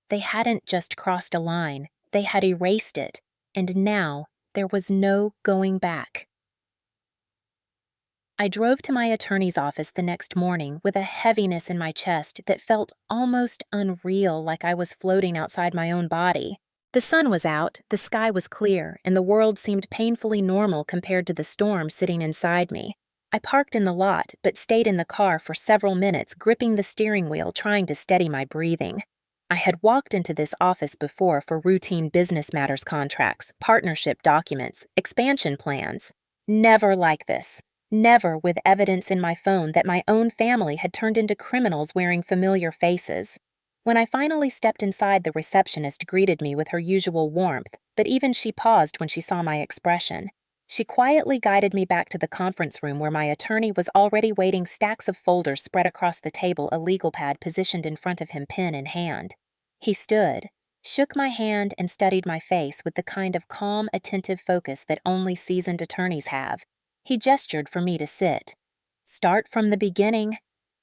A: They hadn't just crossed a line, they had erased it, and now there was no going back. I drove to my attorney's office the next morning with a heaviness in my chest that felt almost unreal, like I was floating outside my own body. The sun was out, the sky was clear, and the world seemed painfully normal compared to the storm sitting inside me. I parked in the lot, but stayed in the car for several minutes, gripping the steering wheel, trying to steady my breathing. I had walked into this office before for routine business matters contracts, partnership documents, expansion plans. Never like this. Never with evidence in my phone that my own family had turned into criminals wearing familiar faces. When I finally stepped inside, the receptionist greeted me with her usual warmth, but even she paused when she saw my expression. She quietly guided me back to the conference room where my attorney was already waiting, stacks of folders spread across the table, a legal pad positioned in front of him, pen in hand. He stood, shook my hand, and studied my face with the kind of calm, attentive focus that only seasoned attorneys have. He gestured for me to sit. Start from the beginning.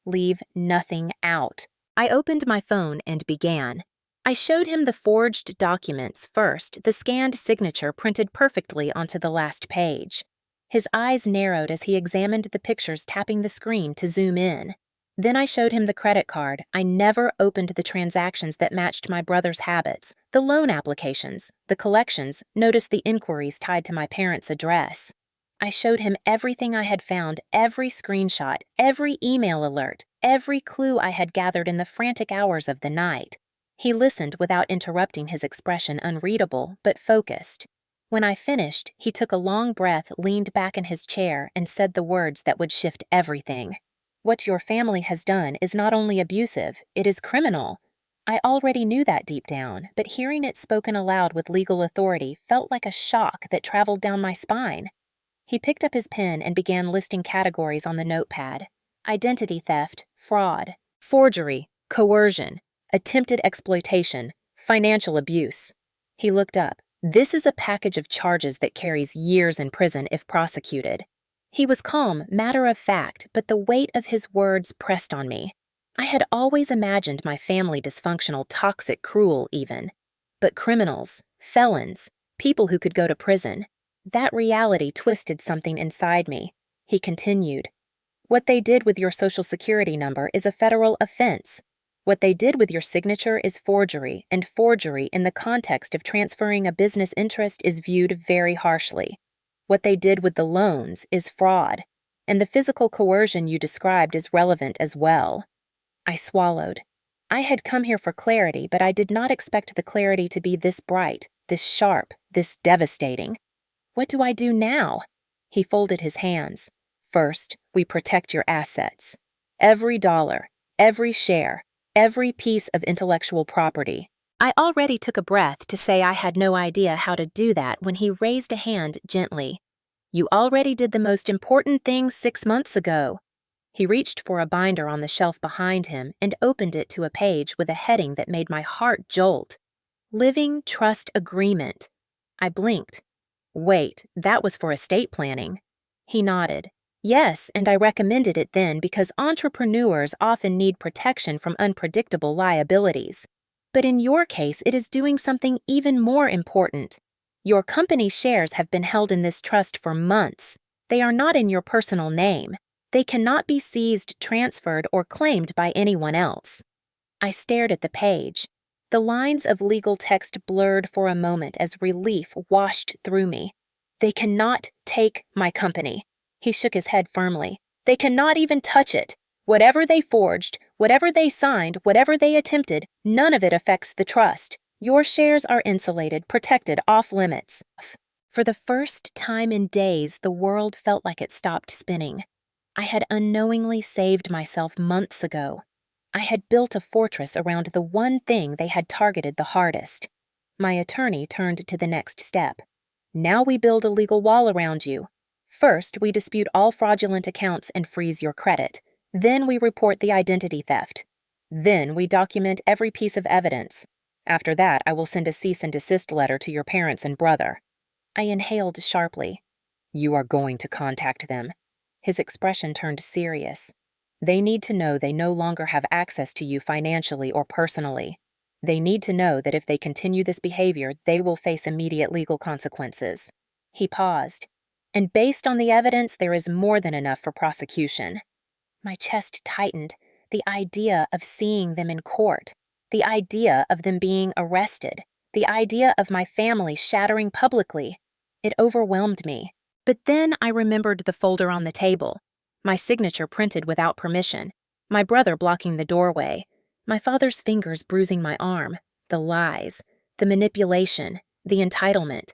A: Leave nothing out. I opened my phone and began. I showed him the forged documents first, the scanned signature printed perfectly onto the last page. His eyes narrowed as he examined the pictures, tapping the screen to zoom in. Then I showed him the credit card. I never opened the transactions that matched my brother's habits, the loan applications, the collections, noticed the inquiries tied to my parents' address. I showed him everything I had found, every screenshot, every email alert, every clue I had gathered in the frantic hours of the night. He listened without interrupting, his expression unreadable but focused. When I finished, he took a long breath, leaned back in his chair, and said the words that would shift everything. What your family has done is not only abusive, it is criminal. I already knew that deep down, but hearing it spoken aloud with legal authority felt like a shock that traveled down my spine. He picked up his pen and began listing categories on the notepad. Identity theft, fraud, forgery, coercion, attempted exploitation, financial abuse. He looked up. This is a package of charges that carries years in prison if prosecuted. He was calm, matter of fact, but the weight of his words pressed on me. I had always imagined my family dysfunctional, toxic, cruel even. But criminals, felons, people who could go to prison. That reality twisted something inside me. He continued. What they did with your social security number is a federal offense. What they did with your signature is forgery, and forgery in the context of transferring a business interest is viewed very harshly. What they did with the loans is fraud, and the physical coercion you described is relevant as well. I swallowed. I had come here for clarity, but I did not expect the clarity to be this bright, this sharp, this devastating. What do I do now? He folded his hands. First, we protect your assets. Every dollar, every share, every piece of intellectual property. I already took a breath to say I had no idea how to do that when he raised a hand gently. You already did the most important thing 6 months ago. He reached for a binder on the shelf behind him and opened it to a page with a heading that made my heart jolt. Living Trust Agreement. I blinked. Wait, that was for estate planning. He nodded. Yes, and I recommended it then because entrepreneurs often need protection from unpredictable liabilities. But in your case, it is doing something even more important. Your company shares have been held in this trust for months. They are not in your personal name. They cannot be seized, transferred, or claimed by anyone else. I stared at the page. The lines of legal text blurred for a moment as relief washed through me. They cannot take my company. He shook his head firmly. They cannot even touch it. Whatever they forged, whatever they signed, whatever they attempted, none of it affects the trust. Your shares are insulated, protected, off limits. For the first time in days, the world felt like it stopped spinning. I had unknowingly saved myself months ago. I had built a fortress around the one thing they had targeted the hardest. My attorney turned to the next step. Now we build a legal wall around you. First, we dispute all fraudulent accounts and freeze your credit. Then we report the identity theft. Then we document every piece of evidence. After that, I will send a cease and desist letter to your parents and brother. I inhaled sharply. You are going to contact them. His expression turned serious. They need to know they no longer have access to you financially or personally. They need to know that if they continue this behavior, they will face immediate legal consequences. He paused. And based on the evidence, there is more than enough for prosecution. My chest tightened. The idea of seeing them in court. The idea of them being arrested. The idea of my family shattering publicly. It overwhelmed me. But then I remembered the folder on the table. My signature printed without permission. My brother blocking the doorway. My father's fingers bruising my arm. The lies. The manipulation. The entitlement.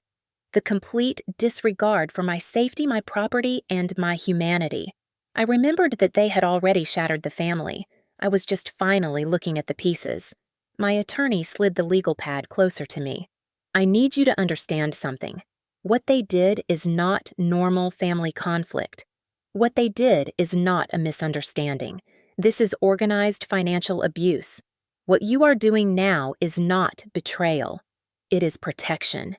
A: the complete disregard for my safety, my property, and my humanity. I remembered that they had already shattered the family. I was just finally looking at the pieces. My attorney slid the legal pad closer to me. I need you to understand something. What they did is not normal family conflict. What they did is not a misunderstanding. This is organized financial abuse. What you are doing now is not betrayal. It is protection.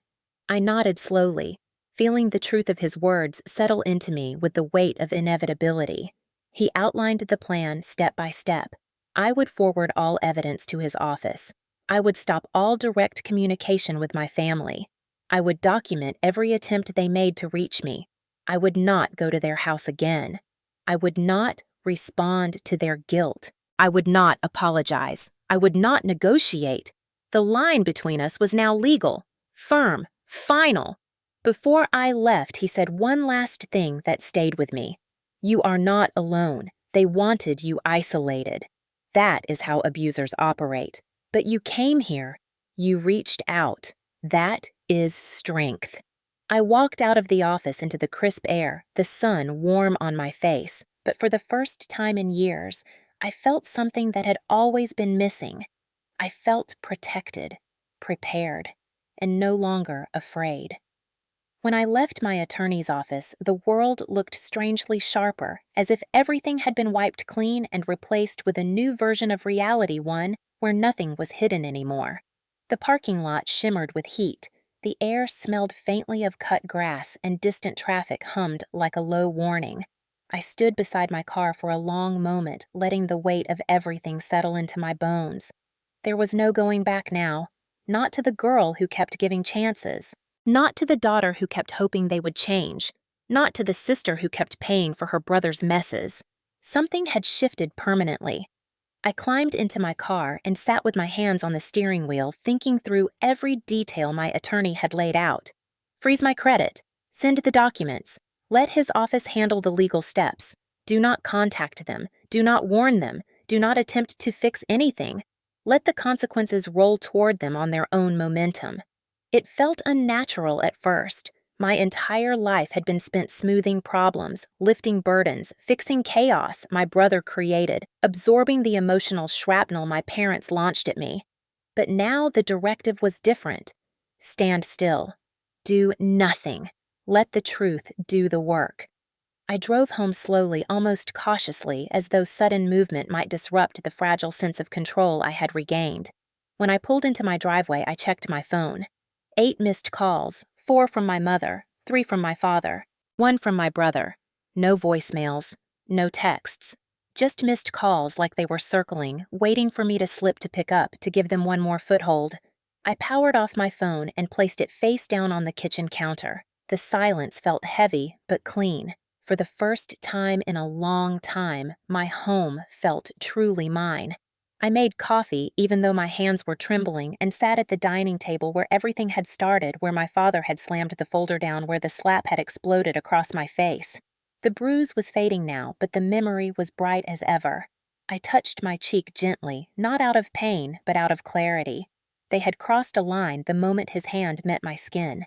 A: I nodded slowly, feeling the truth of his words settle into me with the weight of inevitability. He outlined the plan step by step. I would forward all evidence to his office. I would stop all direct communication with my family. I would document every attempt they made to reach me. I would not go to their house again. I would not respond to their guilt. I would not apologize. I would not negotiate. The line between us was now legal, firm, final. Before I left, he said one last thing that stayed with me. You are not alone. They wanted you isolated. That is how abusers operate. But you came here. You reached out. That is strength. I walked out of the office into the crisp air, the sun warm on my face, but for the first time in years, I felt something that had always been missing. I felt protected, prepared, and no longer afraid. When I left my attorney's office, the world looked strangely sharper, as if everything had been wiped clean and replaced with a new version of reality, one where nothing was hidden anymore. The parking lot shimmered with heat. The air smelled faintly of cut grass, and distant traffic hummed like a low warning. I stood beside my car for a long moment, letting the weight of everything settle into my bones. There was no going back now, not to the girl who kept giving chances, not to the daughter who kept hoping they would change, not to the sister who kept paying for her brother's messes. Something had shifted permanently. I climbed into my car and sat with my hands on the steering wheel, thinking through every detail my attorney had laid out. Freeze my credit. Send the documents. Let his office handle the legal steps. Do not contact them. Do not warn them. Do not attempt to fix anything. Let the consequences roll toward them on their own momentum. It felt unnatural at first. My entire life had been spent smoothing problems, lifting burdens, fixing chaos my brother created, absorbing the emotional shrapnel my parents launched at me. But now the directive was different. Stand still. Do nothing. Let the truth do the work. I drove home slowly, almost cautiously, as though sudden movement might disrupt the fragile sense of control I had regained. When I pulled into my driveway, I checked my phone. 8 missed calls. 4 from my mother, 3 from my father, 1 from my brother. No voicemails, no texts. Just missed calls like they were circling, waiting for me to slip to pick up to give them one more foothold. I powered off my phone and placed it face down on the kitchen counter. The silence felt heavy but clean. For the first time in a long time, my home felt truly mine. I made coffee even though my hands were trembling and sat at the dining table where everything had started, where my father had slammed the folder down, where the slap had exploded across my face. The bruise was fading now, but the memory was bright as ever. I touched my cheek gently, not out of pain, but out of clarity. They had crossed a line the moment his hand met my skin.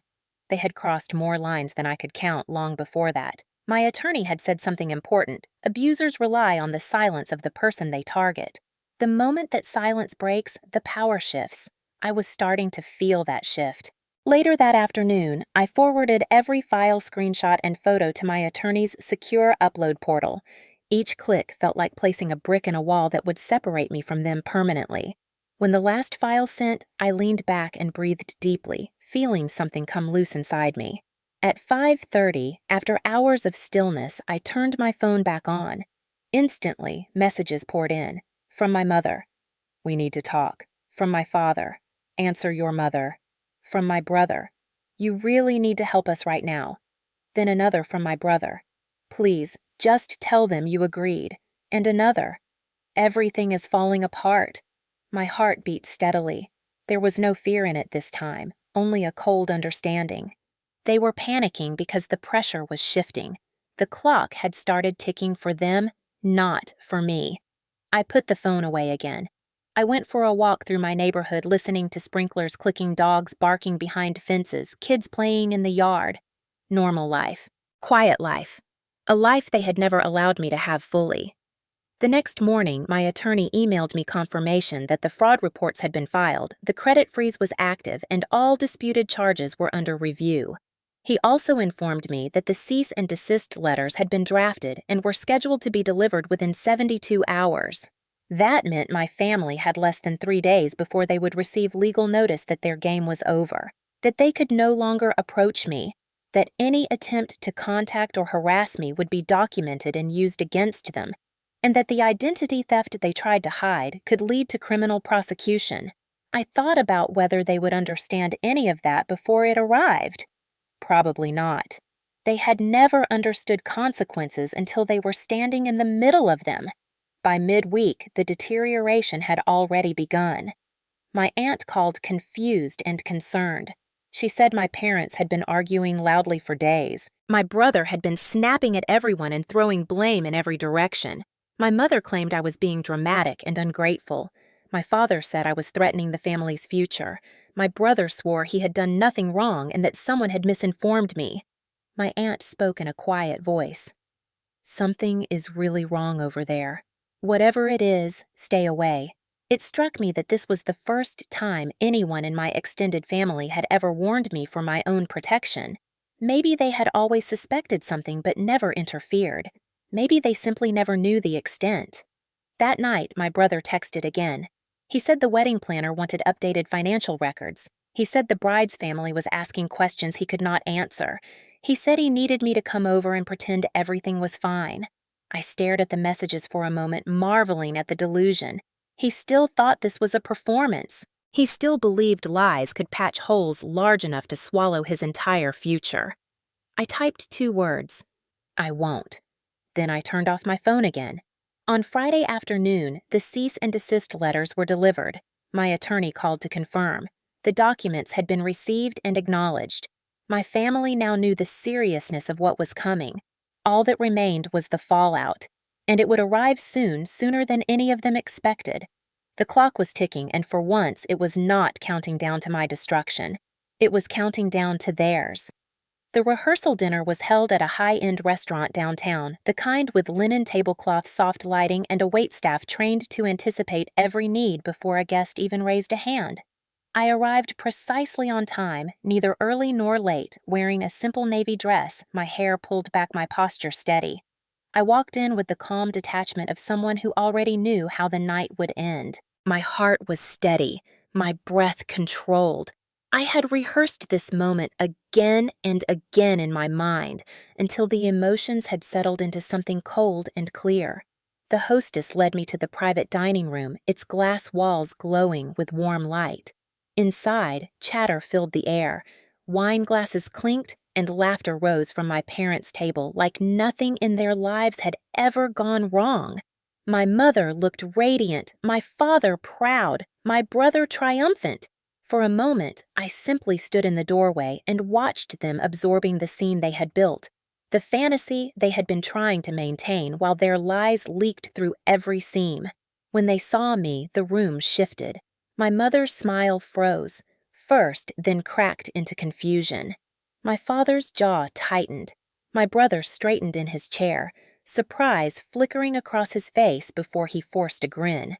A: They had crossed more lines than I could count long before that. My attorney had said something important. Abusers rely on the silence of the person they target. The moment that silence breaks, the power shifts. I was starting to feel that shift. Later that afternoon, I forwarded every file, screenshot, and photo to my attorney's secure upload portal. Each click felt like placing a brick in a wall that would separate me from them permanently. When the last file sent, I leaned back and breathed deeply, feeling something come loose inside me. At 5:30, after hours of stillness, I turned my phone back on. Instantly, messages poured in. From my mother, we need to talk. From my father, answer your mother. From my brother, you really need to help us right now. Then another from my brother, please, just tell them you agreed. And another, everything is falling apart. My heart beat steadily. There was no fear in it this time, only a cold understanding. They were panicking because the pressure was shifting. The clock had started ticking for them, not for me. I put the phone away again. I went for a walk through my neighborhood, listening to sprinklers clicking, dogs barking behind fences, kids playing in the yard. Normal life. Quiet life. A life they had never allowed me to have fully. The next morning, my attorney emailed me confirmation that the fraud reports had been filed, the credit freeze was active, and all disputed charges were under review. He also informed me that the cease and desist letters had been drafted and were scheduled to be delivered within 72 hours. That meant my family had less than 3 days before they would receive legal notice that their game was over, that they could no longer approach me, that any attempt to contact or harass me would be documented and used against them, and that the identity theft they tried to hide could lead to criminal prosecution. I thought about whether they would understand any of that before it arrived. Probably not. They had never understood consequences until they were standing in the middle of them. By midweek, the deterioration had already begun. My aunt called confused and concerned. She said my parents had been arguing loudly for days. My brother had been snapping at everyone and throwing blame in every direction. My mother claimed I was being dramatic and ungrateful. My father said I was threatening the family's future. My brother swore he had done nothing wrong and that someone had misinformed me. My aunt spoke in a quiet voice. Something is really wrong over there. Whatever it is, stay away. It struck me that this was the first time anyone in my extended family had ever warned me for my own protection. Maybe they had always suspected something but never interfered. Maybe they simply never knew the extent. That night, my brother texted again. He said the wedding planner wanted updated financial records. He said the bride's family was asking questions he could not answer. He said he needed me to come over and pretend everything was fine. I stared at the messages for a moment, marveling at the delusion. He still thought this was a performance. He still believed lies could patch holes large enough to swallow his entire future. I typed 2 words. I won't. Then I turned off my phone again. On Friday afternoon, the cease and desist letters were delivered. My attorney called to confirm. The documents had been received and acknowledged. My family now knew the seriousness of what was coming. All that remained was the fallout, and it would arrive soon, sooner than any of them expected. The clock was ticking, and for once it was not counting down to my destruction. It was counting down to theirs. The rehearsal dinner was held at a high-end restaurant downtown, the kind with linen tablecloth, soft lighting, and a waitstaff trained to anticipate every need before a guest even raised a hand. I arrived precisely on time, neither early nor late, wearing a simple navy dress, my hair pulled back, my posture steady. I walked in with the calm detachment of someone who already knew how the night would end. My heart was steady, my breath controlled. I had rehearsed this moment again and again in my mind until the emotions had settled into something cold and clear. The hostess led me to the private dining room, its glass walls glowing with warm light. Inside, chatter filled the air. Wine glasses clinked and laughter rose from my parents' table like nothing in their lives had ever gone wrong. My mother looked radiant, my father proud, my brother triumphant. For a moment, I simply stood in the doorway and watched them absorbing the scene they had built, the fantasy they had been trying to maintain while their lies leaked through every seam. When they saw me, the room shifted. My mother's smile froze, first, then cracked into confusion. My father's jaw tightened. My brother straightened in his chair, surprise flickering across his face before he forced a grin.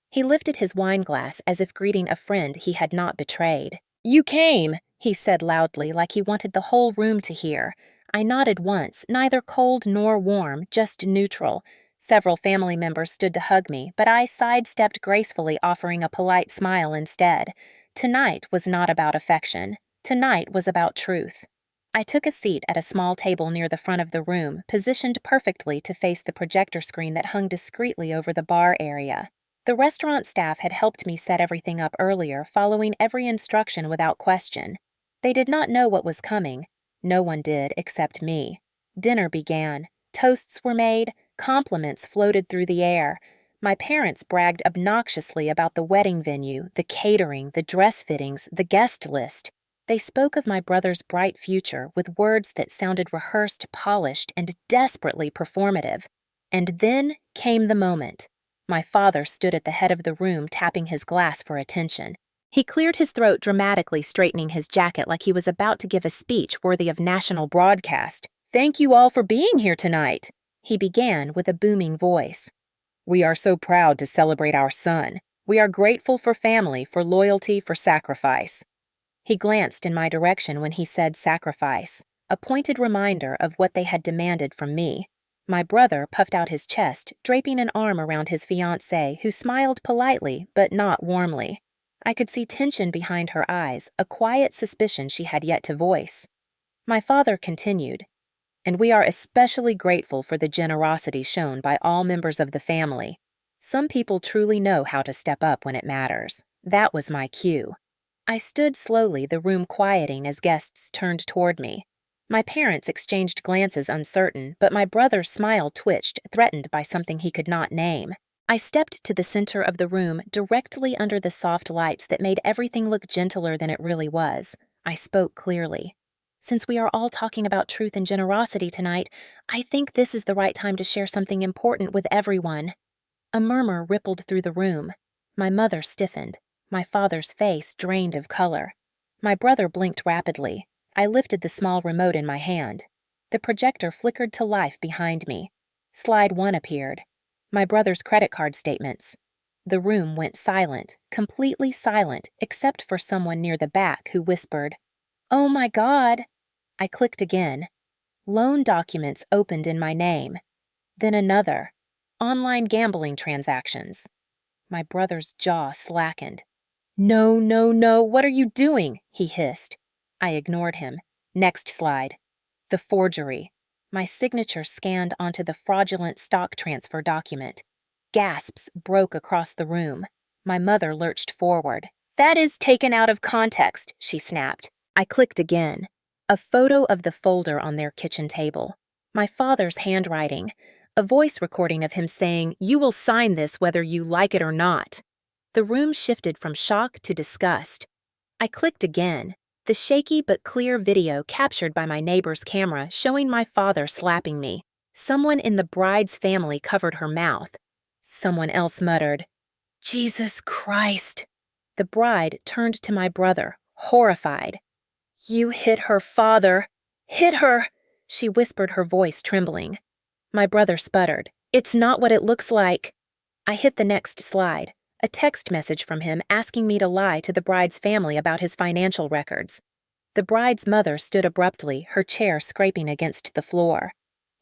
A: He lifted his wine glass as if greeting a friend he had not betrayed. "You came," he said loudly, like he wanted the whole room to hear. I nodded once, neither cold nor warm, just neutral. Several family members stood to hug me, but I sidestepped gracefully, offering a polite smile instead. Tonight was not about affection. Tonight was about truth. I took a seat at a small table near the front of the room, positioned perfectly to face the projector screen that hung discreetly over the bar area. The restaurant staff had helped me set everything up earlier, following every instruction without question. They did not know what was coming. No one did except me. Dinner began. Toasts were made. Compliments floated through the air. My parents bragged obnoxiously about the wedding venue, the catering, the dress fittings, the guest list. They spoke of my brother's bright future with words that sounded rehearsed, polished, and desperately performative. And then came the moment. My father stood at the head of the room, tapping his glass for attention. He cleared his throat dramatically, straightening his jacket like he was about to give a speech worthy of national broadcast. "Thank you all for being here tonight," he began with a booming voice. "We are so proud to celebrate our son. We are grateful for family, for loyalty, for sacrifice." He glanced in my direction when he said sacrifice, a pointed reminder of what they had demanded from me. My brother puffed out his chest, draping an arm around his fiancée, who smiled politely but not warmly. I could see tension behind her eyes, a quiet suspicion she had yet to voice. My father continued, "And we are especially grateful for the generosity shown by all members of the family. Some people truly know how to step up when it matters." That was my cue. I stood slowly, the room quieting as guests turned toward me. My parents exchanged glances, uncertain, but my brother's smile twitched, threatened by something he could not name. I stepped to the center of the room, directly under the soft lights that made everything look gentler than it really was. I spoke clearly. "Since we are all talking about truth and generosity tonight, I think this is the right time to share something important with everyone." A murmur rippled through the room. My mother stiffened. My father's face drained of color. My brother blinked rapidly. I lifted the small remote in my hand. The projector flickered to life behind me. Slide 1 appeared. My brother's credit card statements. The room went silent, completely silent, except for someone near the back who whispered, "Oh my God!" I clicked again. Loan documents opened in my name. Then another. Online gambling transactions. My brother's jaw slackened. "No, no, no, what are you doing?" he hissed. I ignored him. Next slide. The forgery. My signature scanned onto the fraudulent stock transfer document. Gasps broke across the room. My mother lurched forward. "That is taken out of context," she snapped. I clicked again. A photo of the folder on their kitchen table. My father's handwriting. A voice recording of him saying, "You will sign this whether you like it or not." The room shifted from shock to disgust. I clicked again. The shaky but clear video captured by my neighbor's camera showing my father slapping me. Someone in the bride's family covered her mouth. Someone else muttered, "Jesus Christ." The bride turned to my brother, horrified. "You hit her father. Hit her," she whispered, her voice trembling. My brother sputtered, "It's not what it looks like." I hit the next slide. A text message from him asking me to lie to the bride's family about his financial records. The bride's mother stood abruptly, her chair scraping against the floor.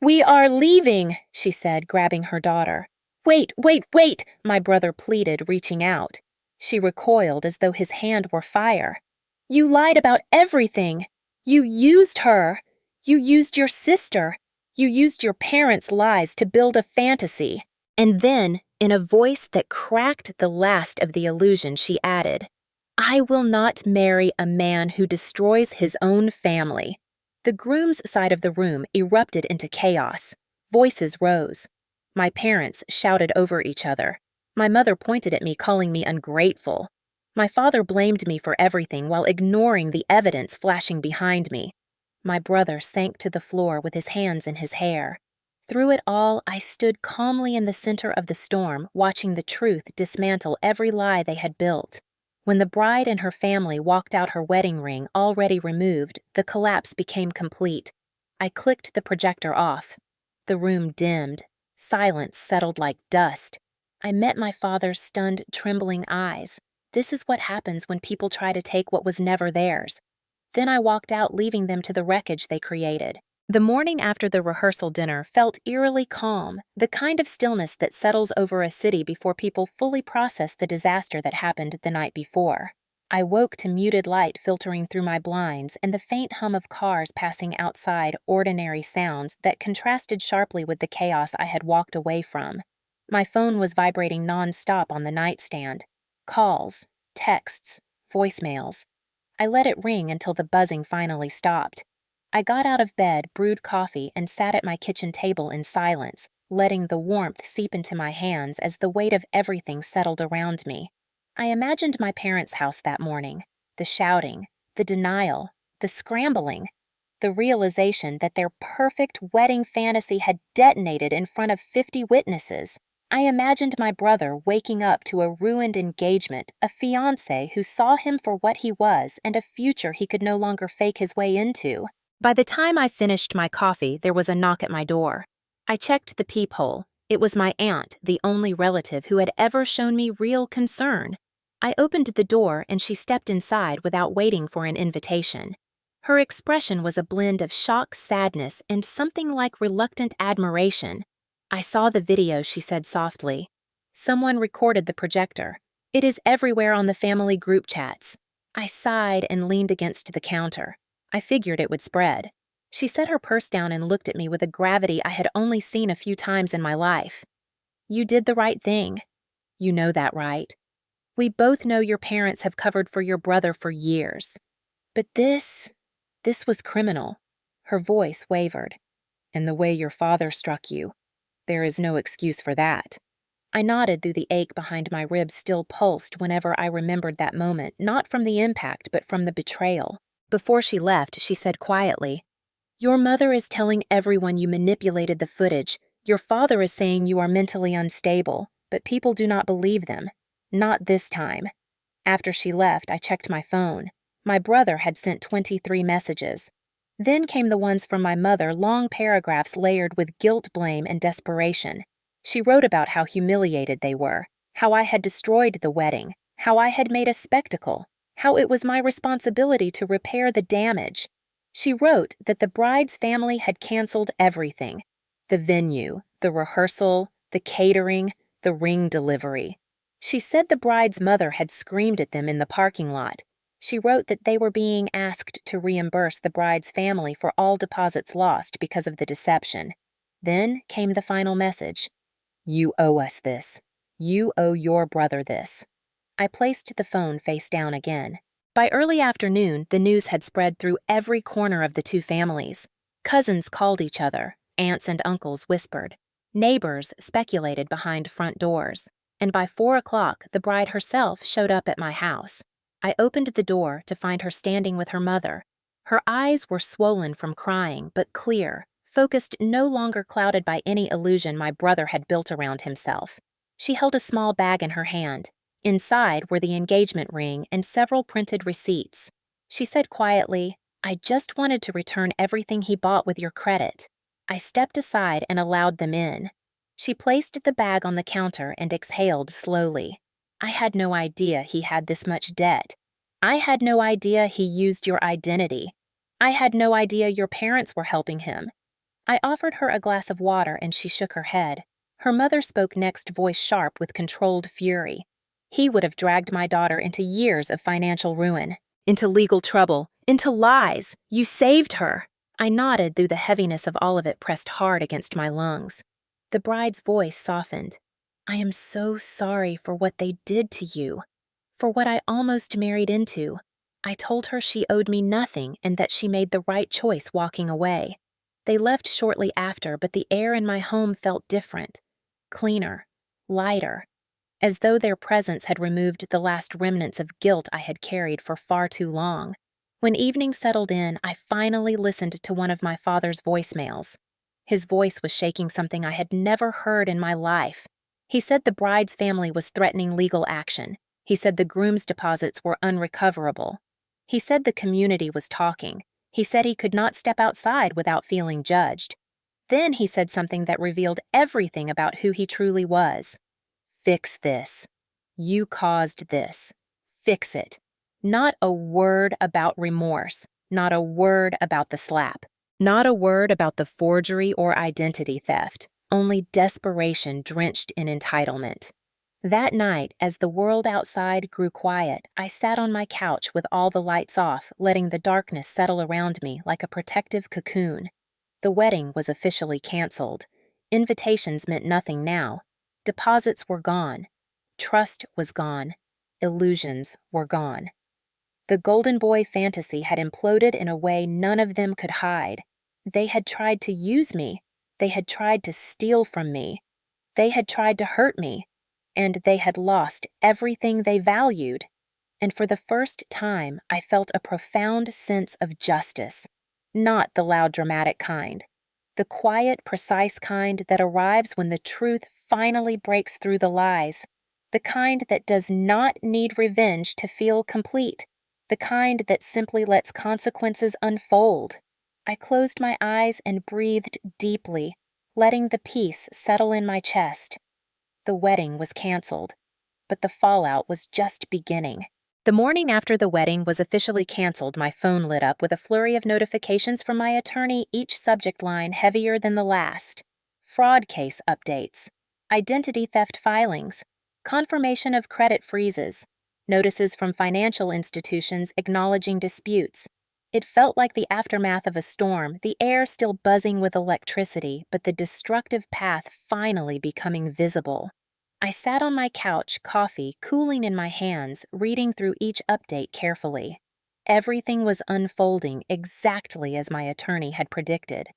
A: "We are leaving," she said, grabbing her daughter. "Wait, wait, wait," my brother pleaded, reaching out. She recoiled as though his hand were fire. "You lied about everything. You used her. You used your sister. You used your parents' lies to build a fantasy." And then, in a voice that cracked the last of the illusion, she added, "I will not marry a man who destroys his own family." The groom's side of the room erupted into chaos. Voices rose. My parents shouted over each other. My mother pointed at me, calling me ungrateful. My father blamed me for everything while ignoring the evidence flashing behind me. My brother sank to the floor with his hands in his hair. Through it all, I stood calmly in the center of the storm, watching the truth dismantle every lie they had built. When the bride and her family walked out, her wedding ring already removed, the collapse became complete. I clicked the projector off. The room dimmed. Silence settled like dust. I met my father's stunned, trembling eyes. This is what happens when people try to take what was never theirs. Then I walked out, leaving them to the wreckage they created. The morning after the rehearsal dinner felt eerily calm, the kind of stillness that settles over a city before people fully process the disaster that happened the night before. I woke to muted light filtering through my blinds and the faint hum of cars passing outside, ordinary sounds that contrasted sharply with the chaos I had walked away from. My phone was vibrating non-stop on the nightstand. Calls, texts, voicemails. I let it ring until the buzzing finally stopped. I got out of bed, brewed coffee, and sat at my kitchen table in silence, letting the warmth seep into my hands as the weight of everything settled around me. I imagined my parents' house that morning, the shouting, the denial, the scrambling, the realization that their perfect wedding fantasy had detonated in front of 50 witnesses. I imagined my brother waking up to a ruined engagement, a fiancé who saw him for what he was, and a future he could no longer fake his way into. By the time I finished my coffee, there was a knock at my door. I checked the peephole. It was my aunt, the only relative who had ever shown me real concern. I opened the door and she stepped inside without waiting for an invitation. Her expression was a blend of shock, sadness, and something like reluctant admiration. I saw the video, she said softly. Someone recorded the projector. It is everywhere on the family group chats. I sighed and leaned against the counter. I figured it would spread. She set her purse down and looked at me with a gravity I had only seen a few times in my life. You did the right thing. You know that, right? We both know your parents have covered for your brother for years. But this was criminal. Her voice wavered. And the way your father struck you, there is no excuse for that. I nodded through the ache behind my ribs still pulsed whenever I remembered that moment, not from the impact but from the betrayal. Before she left, she said quietly, "Your mother is telling everyone you manipulated the footage. Your father is saying you are mentally unstable, but people do not believe them. Not this time." After she left, I checked my phone. My brother had sent 23 messages. Then came the ones from my mother, long paragraphs layered with guilt, blame, and desperation. She wrote about how humiliated they were, how I had destroyed the wedding, how I had made a spectacle, how it was my responsibility to repair the damage. She wrote that the bride's family had canceled everything: the venue, the rehearsal, the catering, the ring delivery. She said the bride's mother had screamed at them in the parking lot. She wrote that they were being asked to reimburse the bride's family for all deposits lost because of the deception. Then came the final message. You owe us this. You owe your brother this. I placed the phone face down again. By early afternoon, the news had spread through every corner of the two families. Cousins called each other, aunts and uncles whispered. Neighbors speculated behind front doors. And by 4 o'clock, the bride herself showed up at my house. I opened the door to find her standing with her mother. Her eyes were swollen from crying, but clear, focused, no longer clouded by any illusion my brother had built around himself. She held a small bag in her hand. Inside were the engagement ring and several printed receipts. She said quietly, "I just wanted to return everything he bought with your credit." I stepped aside and allowed them in. She placed the bag on the counter and exhaled slowly. I had no idea he had this much debt. I had no idea he used your identity. I had no idea your parents were helping him. I offered her a glass of water and she shook her head. Her mother spoke next, voice sharp with controlled fury. He would have dragged my daughter into years of financial ruin, into legal trouble, into lies. You saved her. I nodded through the heaviness of all of it pressed hard against my lungs. The bride's voice softened. I am so sorry for what they did to you, for what I almost married into. I told her she owed me nothing and that she made the right choice walking away. They left shortly after, but the air in my home felt different, cleaner, lighter, as though their presence had removed the last remnants of guilt I had carried for far too long. When evening settled in, I finally listened to one of my father's voicemails. His voice was shaking something I had never heard in my life. He said the bride's family was threatening legal action. He said the groom's deposits were unrecoverable. He said the community was talking. He said he could not step outside without feeling judged. Then he said something that revealed everything about who he truly was. Fix this. You caused this. Fix it. Not a word about remorse. Not a word about the slap. Not a word about the forgery or identity theft. Only desperation drenched in entitlement. That night, as the world outside grew quiet, I sat on my couch with all the lights off, letting the darkness settle around me like a protective cocoon. The wedding was officially canceled. Invitations meant nothing now. Deposits were gone. Trust was gone. Illusions were gone. The Golden Boy fantasy had imploded in a way none of them could hide. They had tried to use me. They had tried to steal from me. They had tried to hurt me. And they had lost everything they valued. And for the first time, I felt a profound sense of justice. Not the loud, dramatic kind. The quiet, precise kind that arrives when the truth finally breaks through the lies. The kind that does not need revenge to feel complete. The kind that simply lets consequences unfold. I closed my eyes and breathed deeply, letting the peace settle in my chest. The wedding was canceled, but the fallout was just beginning. The morning after the wedding was officially canceled, my phone lit up with a flurry of notifications from my attorney, each subject line heavier than the last. Fraud case updates, identity theft filings, confirmation of credit freezes, notices from financial institutions acknowledging disputes. It felt like the aftermath of a storm, the air still buzzing with electricity, but the destructive path finally becoming visible. I sat on my couch, coffee cooling in my hands, reading through each update carefully. Everything was unfolding exactly as my attorney had predicted.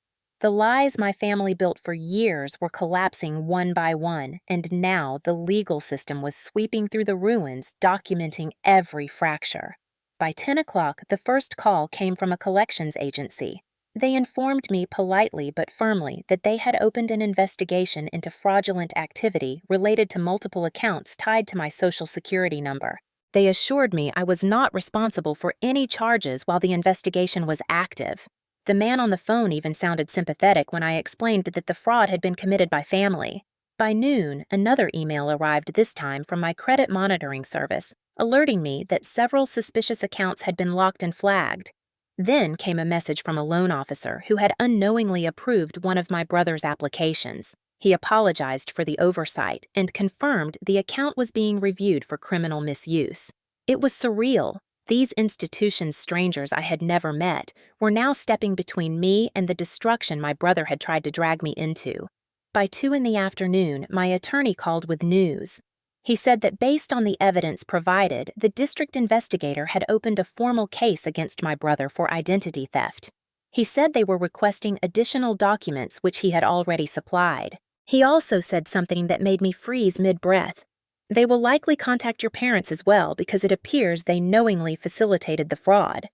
A: The lies my family built for years were collapsing one by one, and now the legal system was sweeping through the ruins, documenting every fracture. By 10 o'clock, the first call came from a collections agency. They informed me politely but firmly that they had opened an investigation into fraudulent activity related to multiple accounts tied to my Social Security number. They assured me I was not responsible for any charges while the investigation was active. The man on the phone even sounded sympathetic when I explained that the fraud had been committed by family. By noon, another email arrived, this time from my credit monitoring service, alerting me that several suspicious accounts had been locked and flagged. Then came a message from a loan officer who had unknowingly approved one of my brother's applications. He apologized for the oversight and confirmed the account was being reviewed for criminal misuse. It was surreal. These institutions strangers I had never met were now stepping between me and the destruction my brother had tried to drag me into. By 2 in the afternoon, my attorney called with news. He said that based on the evidence provided, the district investigator had opened a formal case against my brother for identity theft. He said they were requesting additional documents which he had already supplied. He also said something that made me freeze mid-breath. They will likely contact your parents as well because it appears they knowingly facilitated the fraud.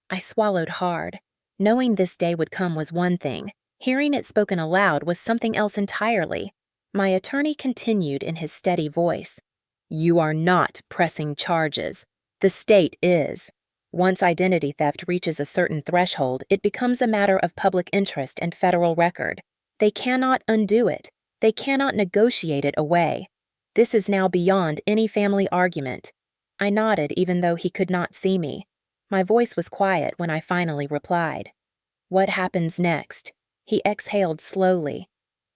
A: I swallowed hard. Knowing this day would come was one thing. Hearing it spoken aloud was something else entirely. My attorney continued in his steady voice. You are not pressing charges. The state is. Once identity theft reaches a certain threshold, it becomes a matter of public interest and federal record. They cannot undo it. They cannot negotiate it away. This is now beyond any family argument. I nodded even though he could not see me. My voice was quiet when I finally replied. What happens next? He exhaled slowly.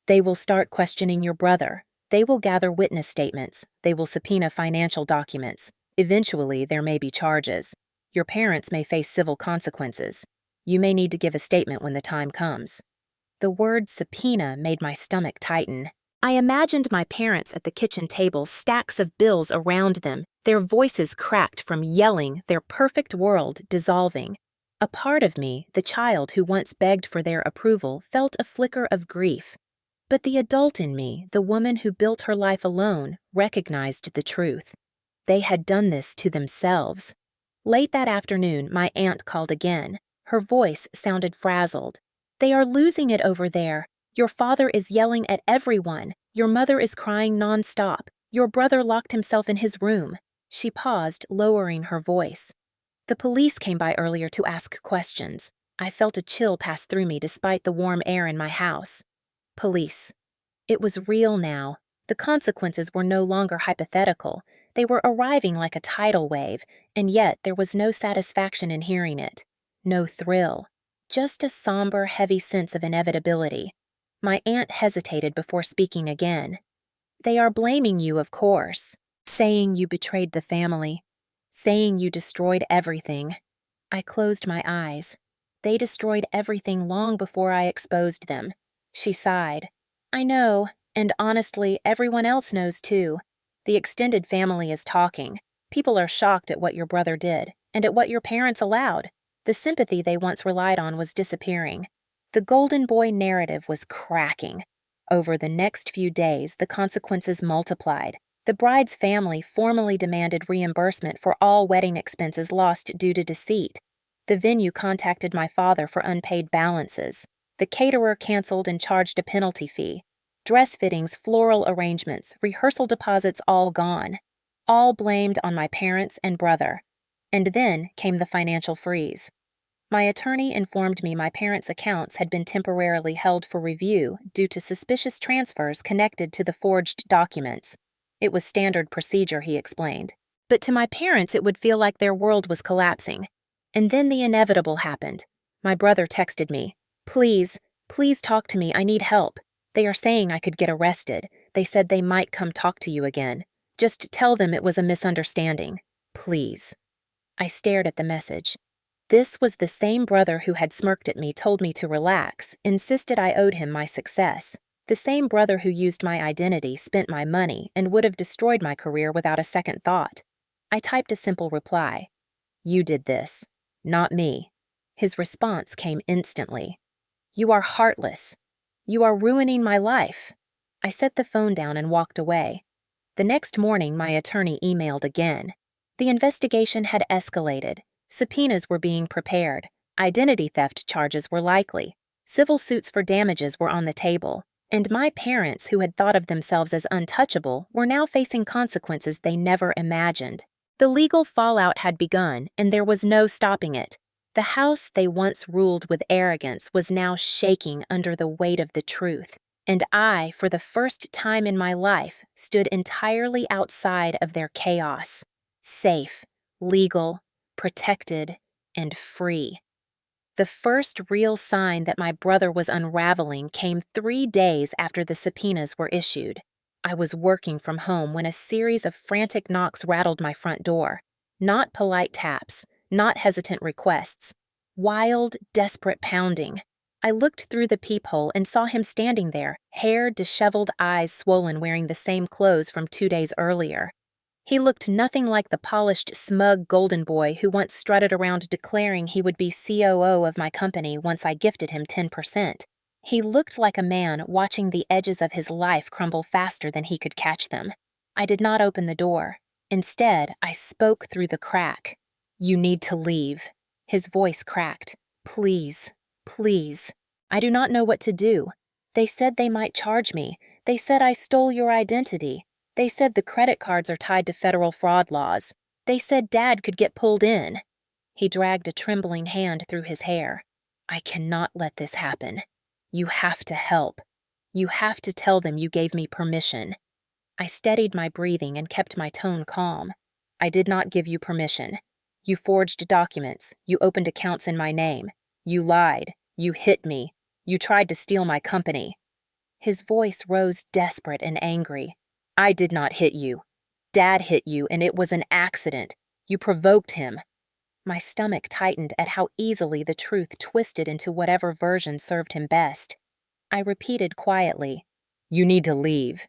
A: They will start questioning your brother. They will gather witness statements. They will subpoena financial documents. Eventually, there may be charges. Your parents may face civil consequences. You may need to give a statement when the time comes. The word subpoena made my stomach tighten. I imagined my parents at the kitchen table, stacks of bills around them, their voices cracked from yelling, their perfect world dissolving. A part of me, the child who once begged for their approval, felt a flicker of grief. But the adult in me, the woman who built her life alone, recognized the truth. They had done this to themselves. Late that afternoon, my aunt called again. Her voice sounded frazzled. They are losing it over there. Your father is yelling at everyone. Your mother is crying nonstop. Your brother locked himself in his room. She paused, lowering her voice. The police came by earlier to ask questions. I felt a chill pass through me despite the warm air in my house. Police. It was real now. The consequences were no longer hypothetical. They were arriving like a tidal wave, and yet there was no satisfaction in hearing it. No thrill. Just a somber, heavy sense of inevitability. My aunt hesitated before speaking again. They are blaming you, of course. Saying you betrayed the family. Saying you destroyed everything. I closed my eyes. They destroyed everything long before I exposed them. She sighed. I know, and honestly, everyone else knows too. The extended family is talking. People are shocked at what your brother did, and at what your parents allowed. The sympathy they once relied on was disappearing. The golden boy narrative was cracking. Over the next few days, the consequences multiplied. The bride's family formally demanded reimbursement for all wedding expenses lost due to deceit. The venue contacted my father for unpaid balances. The caterer canceled and charged a penalty fee. Dress fittings, floral arrangements, rehearsal deposits all gone. All blamed on my parents and brother. And then came the financial freeze. My attorney informed me my parents' accounts had been temporarily held for review due to suspicious transfers connected to the forged documents. It was standard procedure, he explained. But to my parents, it would feel like their world was collapsing. And then the inevitable happened. My brother texted me, "Please, please talk to me. I need help. They are saying I could get arrested. They said they might come talk to you again. Just tell them it was a misunderstanding. Please." I stared at the message. This was the same brother who had smirked at me, told me to relax, insisted I owed him my success. The same brother who used my identity, spent my money, and would have destroyed my career without a second thought. I typed a simple reply. "You did this, not me." His response came instantly. "You are heartless. You are ruining my life." I set the phone down and walked away. The next morning, my attorney emailed again. The investigation had escalated. Subpoenas were being prepared. Identity theft charges were likely. Civil suits for damages were on the table. And my parents, who had thought of themselves as untouchable, were now facing consequences they never imagined. The legal fallout had begun, and there was no stopping it. The house they once ruled with arrogance was now shaking under the weight of the truth. And I, for the first time in my life, stood entirely outside of their chaos. Safe, legal, protected, and free. The first real sign that my brother was unraveling came 3 days after the subpoenas were issued. I was working from home when a series of frantic knocks rattled my front door. Not polite taps, not hesitant requests. Wild, desperate pounding. I looked through the peephole and saw him standing there, hair disheveled, eyes swollen, wearing the same clothes from 2 days earlier. He looked nothing like the polished, smug golden boy who once strutted around declaring he would be COO of my company once I gifted him 10%. He looked like a man watching the edges of his life crumble faster than he could catch them. I did not open the door. Instead, I spoke through the crack. "You need to leave." His voice cracked. "Please, please. I do not know what to do. They said they might charge me. They said I stole your identity. They said the credit cards are tied to federal fraud laws. They said Dad could get pulled in." He dragged a trembling hand through his hair. "I cannot let this happen. You have to help. You have to tell them you gave me permission." I steadied my breathing and kept my tone calm. "I did not give you permission. You forged documents. You opened accounts in my name. You lied. You hit me. You tried to steal my company." His voice rose desperate and angry. "I did not hit you. Dad hit you, and it was an accident. You provoked him." My stomach tightened at how easily the truth twisted into whatever version served him best. I repeated quietly, "You need to leave."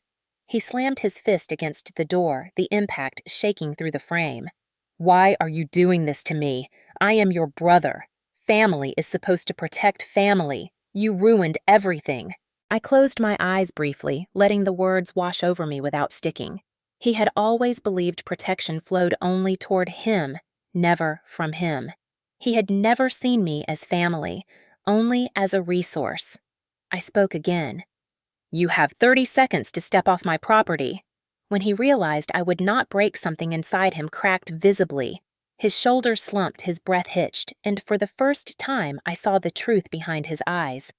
A: He slammed his fist against the door, the impact shaking through the frame. "Why are you doing this to me? I am your brother. Family is supposed to protect family. You ruined everything." I closed my eyes briefly, letting the words wash over me without sticking. He had always believed protection flowed only toward him, never from him. He had never seen me as family, only as a resource. I spoke again. "You have 30 seconds to step off my property." When he realized I would not break, something inside him cracked visibly. His shoulders slumped, his breath hitched, and for the first time I saw the truth behind his eyes.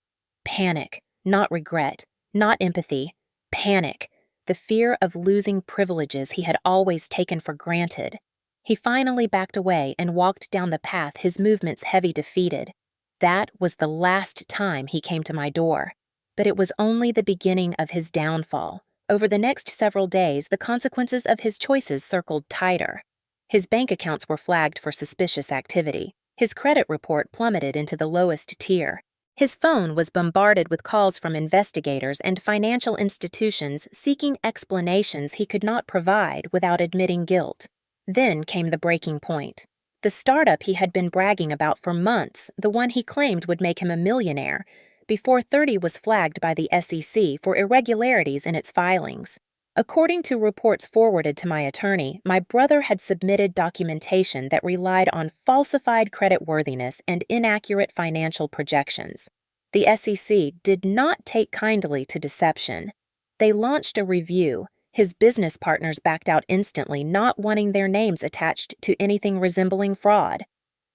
A: Panic. Not regret, not empathy, panic, the fear of losing privileges he had always taken for granted. He finally backed away and walked down the path, his movements heavy, defeated. That was the last time he came to my door. But it was only the beginning of his downfall. Over the next several days, the consequences of his choices circled tighter. His bank accounts were flagged for suspicious activity. His credit report plummeted into the lowest tier. His phone was bombarded with calls from investigators and financial institutions seeking explanations he could not provide without admitting guilt. Then came the breaking point. The startup he had been bragging about for months, the one he claimed would make him a millionaire, before 30 was flagged by the SEC for irregularities in its filings. According to reports forwarded to my attorney, my brother had submitted documentation that relied on falsified creditworthiness and inaccurate financial projections. The SEC did not take kindly to deception. They launched a review. His business partners backed out instantly, not wanting their names attached to anything resembling fraud.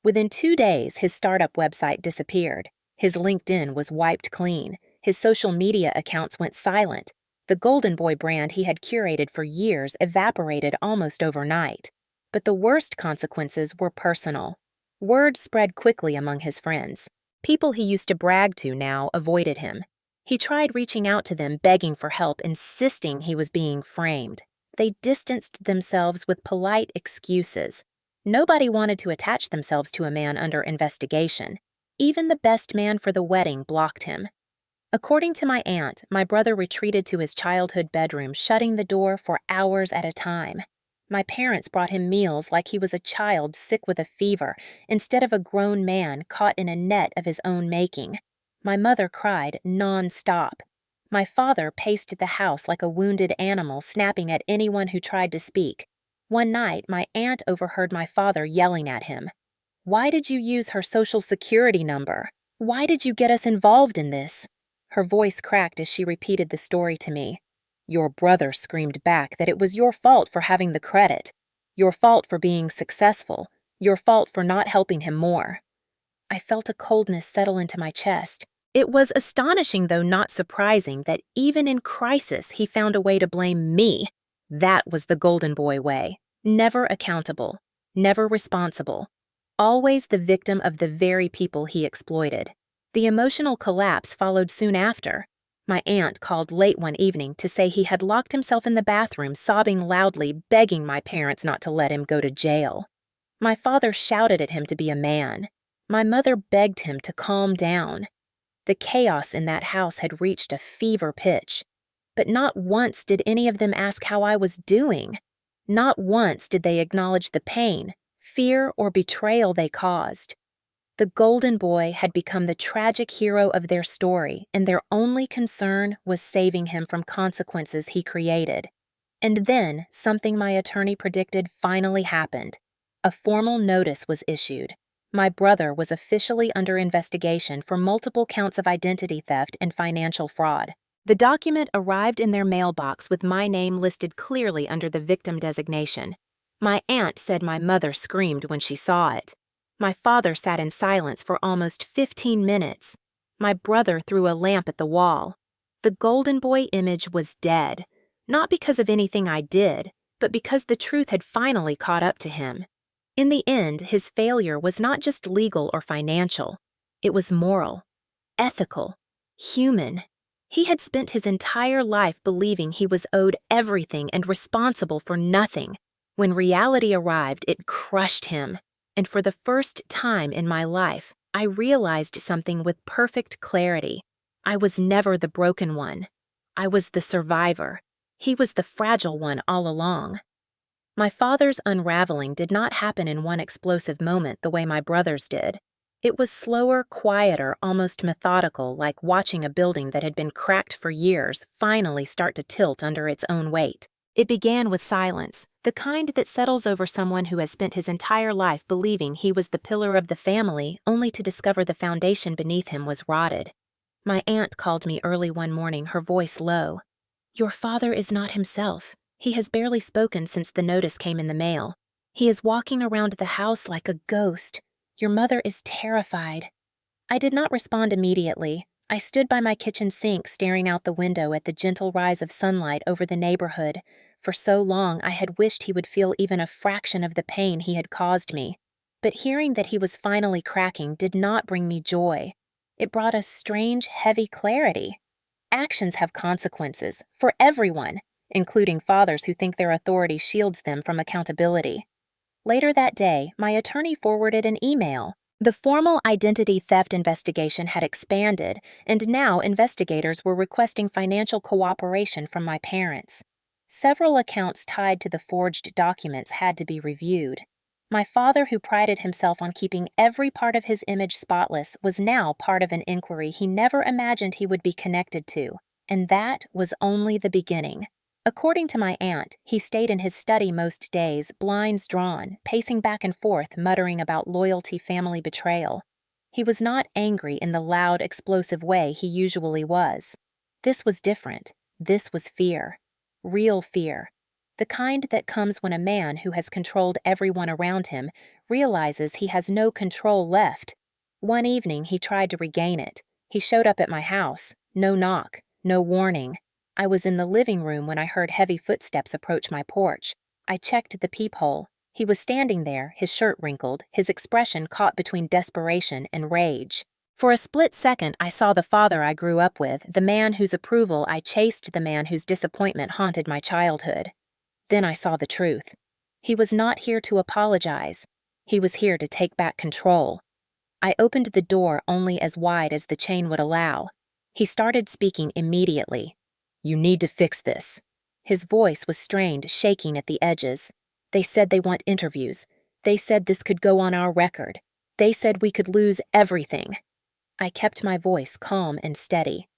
A: Within 2 days, his startup website disappeared. His LinkedIn was wiped clean. His social media accounts went silent. The Golden Boy brand he had curated for years evaporated almost overnight. But the worst consequences were personal. Word spread quickly among his friends. People he used to brag to now avoided him. He tried reaching out to them, begging for help, insisting he was being framed. They distanced themselves with polite excuses. Nobody wanted to attach themselves to a man under investigation. Even the best man for the wedding blocked him. According to my aunt, my brother retreated to his childhood bedroom, shutting the door for hours at a time. My parents brought him meals like he was a child sick with a fever, instead of a grown man caught in a net of his own making. My mother cried non-stop. My father paced the house like a wounded animal, snapping at anyone who tried to speak. One night, my aunt overheard my father yelling at him. "Why did you use her social security number? Why did you get us involved in this?" Her voice cracked as she repeated the story to me. Your brother screamed back that it was your fault for having the credit, your fault for being successful, your fault for not helping him more. I felt a coldness settle into my chest. It was astonishing, though not surprising, that even in crisis he found a way to blame me. That was the Golden Boy way. Never accountable, never responsible, always the victim of the very people he exploited. The emotional collapse followed soon after. My aunt called late one evening to say he had locked himself in the bathroom, sobbing loudly, begging my parents not to let him go to jail. My father shouted at him to be a man. My mother begged him to calm down. The chaos in that house had reached a fever pitch. But not once did any of them ask how I was doing. Not once did they acknowledge the pain, fear, or betrayal they caused. The Golden Boy had become the tragic hero of their story, and their only concern was saving him from consequences he created. And then, something my attorney predicted finally happened. A formal notice was issued. My brother was officially under investigation for multiple counts of identity theft and financial fraud. The document arrived in their mailbox with my name listed clearly under the victim designation. My aunt said my mother screamed when she saw it. My father sat in silence for almost 15 minutes. My brother threw a lamp at the wall. The Golden Boy image was dead, not because of anything I did, but because the truth had finally caught up to him. In the end, his failure was not just legal or financial. It was moral, ethical, human. He had spent his entire life believing he was owed everything and responsible for nothing. When reality arrived, it crushed him. And for the first time in my life, I realized something with perfect clarity. I was never the broken one. I was the survivor. He was the fragile one all along. My father's unraveling did not happen in one explosive moment the way my brother's did. It was slower, quieter, almost methodical, like watching a building that had been cracked for years finally start to tilt under its own weight. It began with silence, the kind that settles over someone who has spent his entire life believing he was the pillar of the family, only to discover the foundation beneath him was rotted. My aunt called me early one morning, her voice low. "Your father is not himself. He has barely spoken since the notice came in the mail. He is walking around the house like a ghost. Your mother is terrified." I did not respond immediately. I stood by my kitchen sink, staring out the window at the gentle rise of sunlight over the neighborhood. For so long, I had wished he would feel even a fraction of the pain he had caused me. But hearing that he was finally cracking did not bring me joy. It brought a strange, heavy clarity. Actions have consequences, for everyone, including fathers who think their authority shields them from accountability. Later that day, my attorney forwarded an email. The formal identity theft investigation had expanded, and now investigators were requesting financial cooperation from my parents. Several accounts tied to the forged documents had to be reviewed. My father, who prided himself on keeping every part of his image spotless, was now part of an inquiry he never imagined he would be connected to, and that was only the beginning. According to my aunt, he stayed in his study most days, blinds drawn, pacing back and forth, muttering about loyalty, family betrayal. He was not angry in the loud, explosive way he usually was. This was different, This was fear. Real fear. The kind that comes when a man who has controlled everyone around him realizes he has no control left. One evening, he tried to regain it. He showed up at my house. No knock, no warning. I was in the living room when I heard heavy footsteps approach my porch. I checked the peephole. He was standing there, his shirt wrinkled, his expression caught between desperation and rage. For a split second, I saw the father I grew up with, the man whose approval I chased, the man whose disappointment haunted my childhood. Then I saw the truth. He was not here to apologize. He was here to take back control. I opened the door only as wide as the chain would allow. He started speaking immediately. "You need to fix this." His voice was strained, shaking at the edges. "They said they want interviews. They said this could go on our record. They said we could lose everything." I kept my voice calm and steady.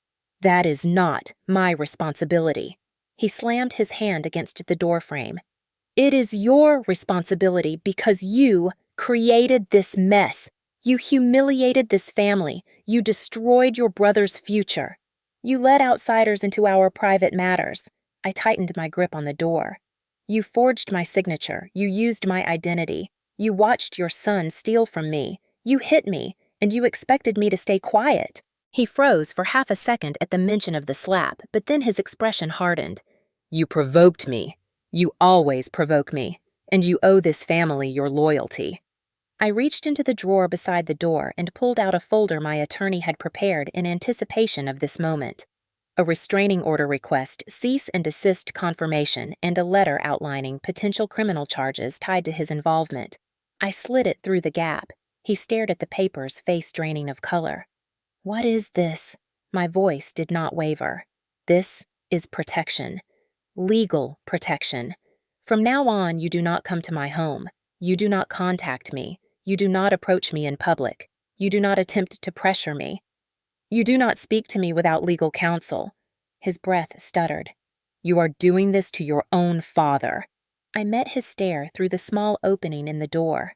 A: "That is not my responsibility." He slammed his hand against the doorframe. "It is your responsibility because you created this mess. You humiliated this family. You destroyed your brother's future. You let outsiders into our private matters." I tightened my grip on the door. "You forged my signature. You used my identity. You watched your son steal from me. You hit me, and you expected me to stay quiet." He froze for half a second at the mention of the slap, but then his expression hardened. "You provoked me. You always provoke me, and you owe this family your loyalty." I reached into the drawer beside the door and pulled out a folder my attorney had prepared in anticipation of this moment. A restraining order request, cease and desist confirmation, and a letter outlining potential criminal charges tied to his involvement. I slid it through the gap. He stared at the papers, face draining of color. "What is this?" My voice did not waver. "This is protection. Legal protection. From now on, you do not come to my home. You do not contact me. You do not approach me in public. You do not attempt to pressure me. You do not speak to me without legal counsel." His breath stuttered. "You are doing this to your own father." I met his stare through the small opening in the door.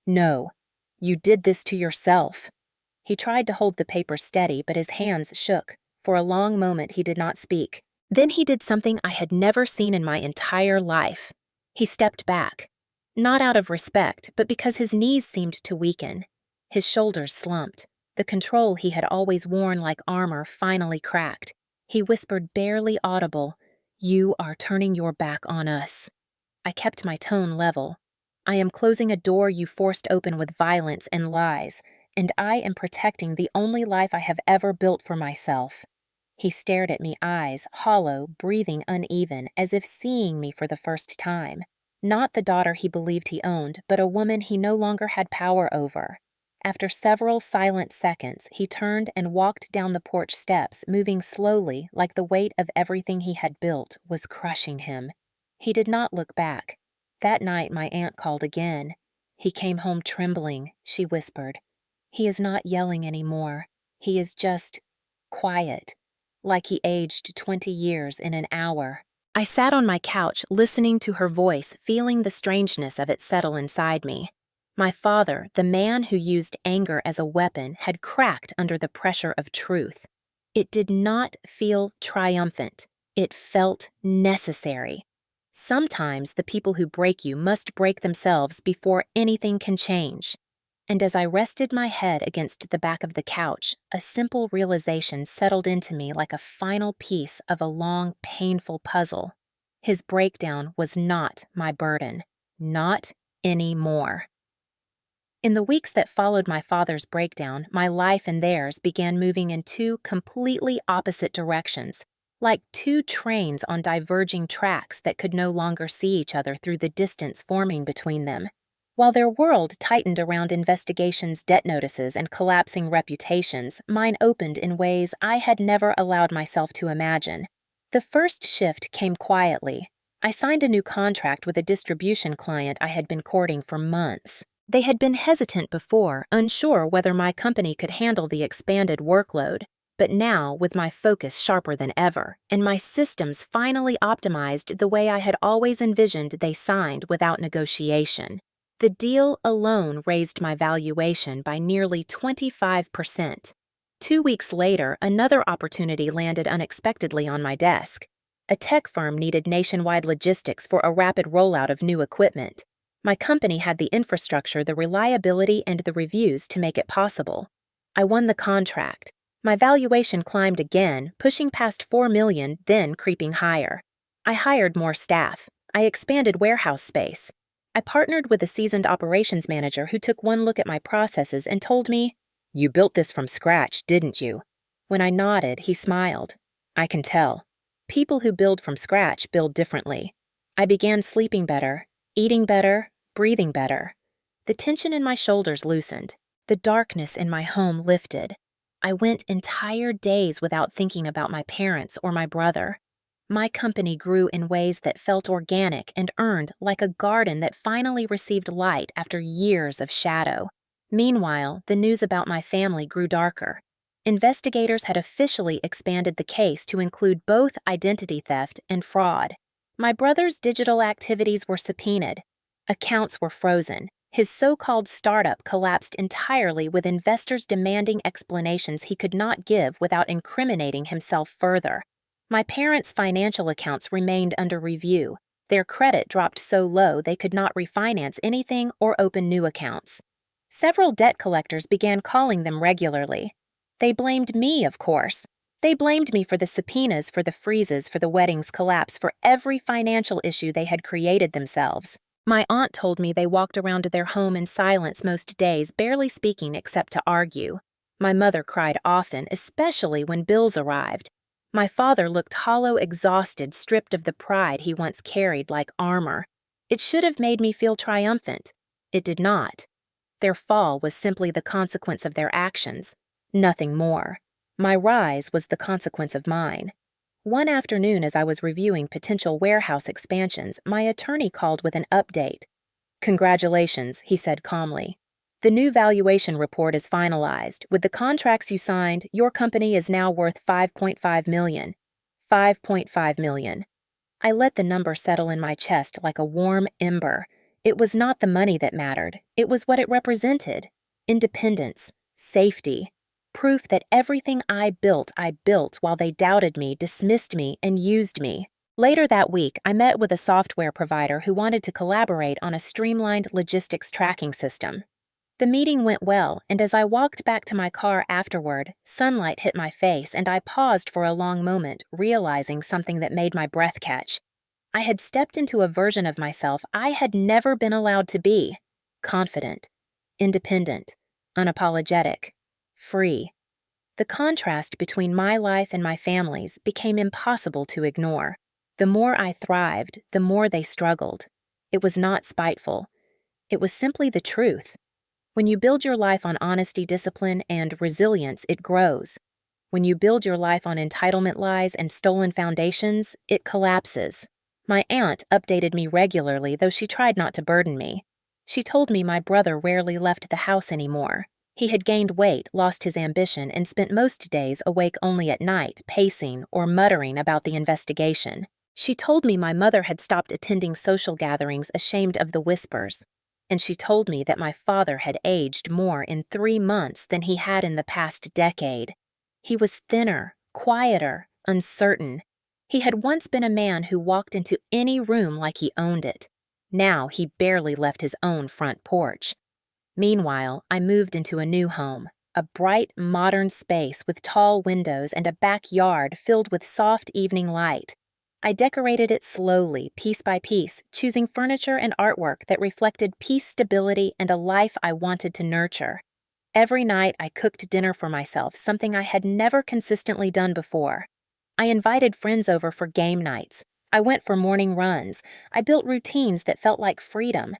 A: "No, you did this to yourself." He tried to hold the paper steady, but his hands shook. For a long moment, he did not speak. Then he did something I had never seen in my entire life. He stepped back. Not out of respect, but because his knees seemed to weaken. His shoulders slumped. The control he had always worn like armor finally cracked. He whispered, barely audible, "You are turning your back on us." I kept my tone level. "I am closing a door you forced open with violence and lies, and I am protecting the only life I have ever built for myself." He stared at me, eyes hollow, breathing uneven, as if seeing me for the first time. Not the daughter he believed he owned, but a woman he no longer had power over. After several silent seconds, he turned and walked down the porch steps, moving slowly, like the weight of everything he had built was crushing him. He did not look back. That night my aunt called again. "He came home trembling," she whispered. "He is not yelling anymore. He is just quiet, like he aged 20 years in an hour." I sat on my couch, listening to her voice, feeling the strangeness of it settle inside me. My father, the man who used anger as a weapon, had cracked under the pressure of truth. It did not feel triumphant. It felt necessary. Sometimes the people who break you must break themselves before anything can change. And as I rested my head against the back of the couch, a simple realization settled into me like a final piece of a long, painful puzzle. His breakdown was not my burden. Not anymore. In the weeks that followed my father's breakdown, my life and theirs began moving in two completely opposite directions, like two trains on diverging tracks that could no longer see each other through the distance forming between them. While their world tightened around investigations, debt notices, and collapsing reputations, mine opened in ways I had never allowed myself to imagine. The first shift came quietly. I signed a new contract with a distribution client I had been courting for months. They had been hesitant before, unsure whether my company could handle the expanded workload. But now, with my focus sharper than ever, and my systems finally optimized the way I had always envisioned, they signed without negotiation. The deal alone raised my valuation by nearly 25%. 2 weeks later, another opportunity landed unexpectedly on my desk. A tech firm needed nationwide logistics for a rapid rollout of new equipment. My company had the infrastructure, the reliability, and the reviews to make it possible. I won the contract. My valuation climbed again, pushing past $4 million, then creeping higher. I hired more staff. I expanded warehouse space. I partnered with a seasoned operations manager who took one look at my processes and told me, "You built this from scratch, didn't you?" When I nodded, he smiled. "I can tell. People who build from scratch build differently." I began sleeping better, eating better, breathing better. The tension in my shoulders loosened. The darkness in my home lifted. I went entire days without thinking about my parents or my brother. My company grew in ways that felt organic and earned, like a garden that finally received light after years of shadow. Meanwhile, the news about my family grew darker. Investigators had officially expanded the case to include both identity theft and fraud. My brother's digital activities were subpoenaed. Accounts were frozen. His so-called startup collapsed entirely, with investors demanding explanations he could not give without incriminating himself further. My parents' financial accounts remained under review. Their credit dropped so low they could not refinance anything or open new accounts. Several debt collectors began calling them regularly. They blamed me, of course. They blamed me for the subpoenas, for the freezes, for the wedding's collapse, for every financial issue they had created themselves. My aunt told me they walked around to their home in silence most days, barely speaking except to argue. My mother cried often, especially when bills arrived. My father looked hollow, exhausted, stripped of the pride he once carried like armor. It should have made me feel triumphant. It did not. Their fall was simply the consequence of their actions, nothing more. My rise was the consequence of mine. One afternoon, as I was reviewing potential warehouse expansions, my attorney called with an update. "Congratulations," he said calmly. "The new valuation report is finalized. With the contracts you signed, your company is now worth $5.5 million. $5.5 million. I let the number settle in my chest like a warm ember. It was not the money that mattered. It was what it represented. Independence. Safety. Proof that everything I built while they doubted me, dismissed me, and used me. Later that week, I met with a software provider who wanted to collaborate on a streamlined logistics tracking system. The meeting went well, and as I walked back to my car afterward, sunlight hit my face and I paused for a long moment, realizing something that made my breath catch. I had stepped into a version of myself I had never been allowed to be. Confident, independent, unapologetic, free. The contrast between my life and my family's became impossible to ignore. The more I thrived, the more they struggled. It was not spiteful. It was simply the truth. When you build your life on honesty, discipline, and resilience, it grows. When you build your life on entitlement lies and stolen foundations, it collapses. My aunt updated me regularly, though she tried not to burden me. She told me my brother rarely left the house anymore. He had gained weight, lost his ambition, and spent most days awake only at night, pacing or muttering about the investigation. She told me my mother had stopped attending social gatherings, ashamed of the whispers. And she told me that my father had aged more in 3 months than he had in the past decade. He was thinner, quieter, uncertain. He had once been a man who walked into any room like he owned it. Now he barely left his own front porch. Meanwhile, I moved into a new home, a bright, modern space with tall windows and a backyard filled with soft evening light. I decorated it slowly, piece by piece, choosing furniture and artwork that reflected peace, stability, and a life I wanted to nurture. Every night I cooked dinner for myself, something I had never consistently done before. I invited friends over for game nights. I went for morning runs. I built routines that felt like freedom.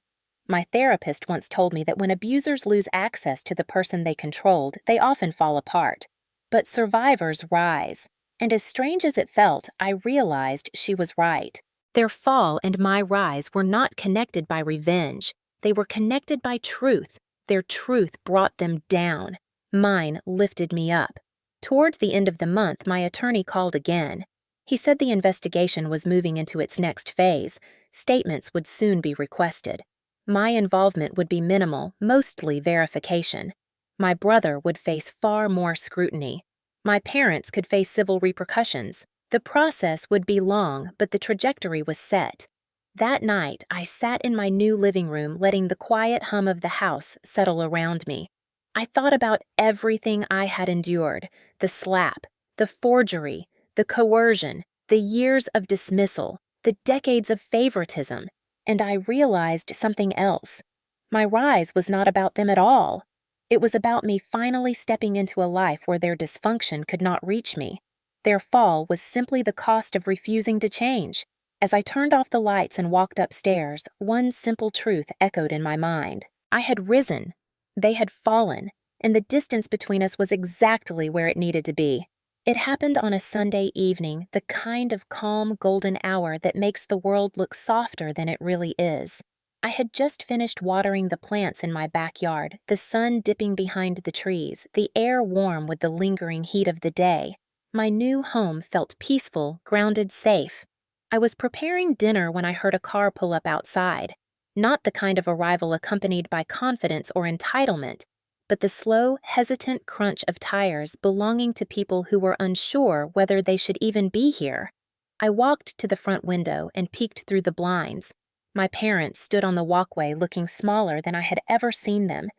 A: My therapist once told me that when abusers lose access to the person they controlled, they often fall apart. But survivors rise. And as strange as it felt, I realized she was right. Their fall and my rise were not connected by revenge. They were connected by truth. Their truth brought them down. Mine lifted me up. Towards the end of the month, my attorney called again. He said the investigation was moving into its next phase. Statements would soon be requested. My involvement would be minimal, mostly verification. My brother would face far more scrutiny. My parents could face civil repercussions. The process would be long, but the trajectory was set. That night, I sat in my new living room, letting the quiet hum of the house settle around me. I thought about everything I had endured: the slap, the forgery, the coercion, the years of dismissal, the decades of favoritism, and I realized something else. My rise was not about them at all. It was about me finally stepping into a life where their dysfunction could not reach me. Their fall was simply the cost of refusing to change. As I turned off the lights and walked upstairs, one simple truth echoed in my mind. I had risen. They had fallen, and the distance between us was exactly where it needed to be. It happened on a Sunday evening, the kind of calm, golden hour that makes the world look softer than it really is. I had just finished watering the plants in my backyard, the sun dipping behind the trees, the air warm with the lingering heat of the day. My new home felt peaceful, grounded, safe. I was preparing dinner when I heard a car pull up outside. Not the kind of arrival accompanied by confidence or entitlement, but the slow, hesitant crunch of tires belonging to people who were unsure whether they should even be here. I walked to the front window and peeked through the blinds. My parents stood on the walkway looking smaller than I had ever seen them.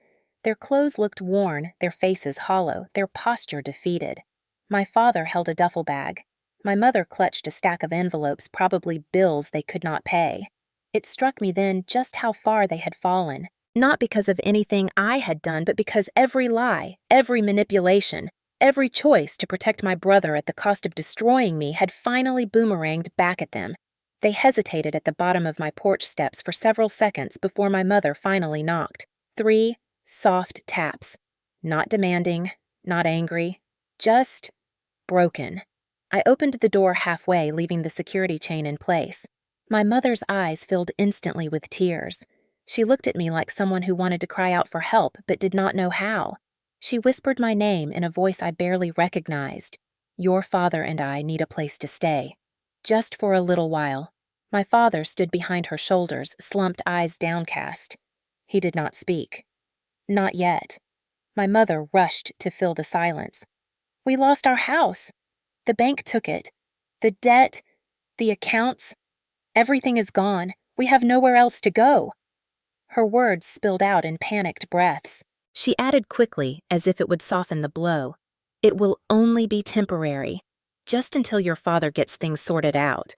A: Their clothes looked worn, their faces hollow, their posture defeated. My father held a duffel bag. My mother clutched a stack of envelopes, probably bills they could not pay. It struck me then just how far they had fallen, not because of anything I had done, but because every lie, every manipulation, every choice to protect my brother at the cost of destroying me had finally boomeranged back at them. They hesitated at the bottom of my porch steps for several seconds before my mother finally knocked. 3 soft taps. Not demanding, not angry, just broken. I opened the door halfway, leaving the security chain in place. My mother's eyes filled instantly with tears. She looked at me like someone who wanted to cry out for help but did not know how. She whispered my name in a voice I barely recognized. "Your father and I need a place to stay. Just for a little while." My father stood behind her shoulders, slumped eyes downcast. He did not speak. Not yet. My mother rushed to fill the silence. "We lost our house. The bank took it. The debt, the accounts, everything is gone. We have nowhere else to go." Her words spilled out in panicked breaths. She added quickly, as if it would soften the blow, "It will only be temporary, just until your father gets things sorted out."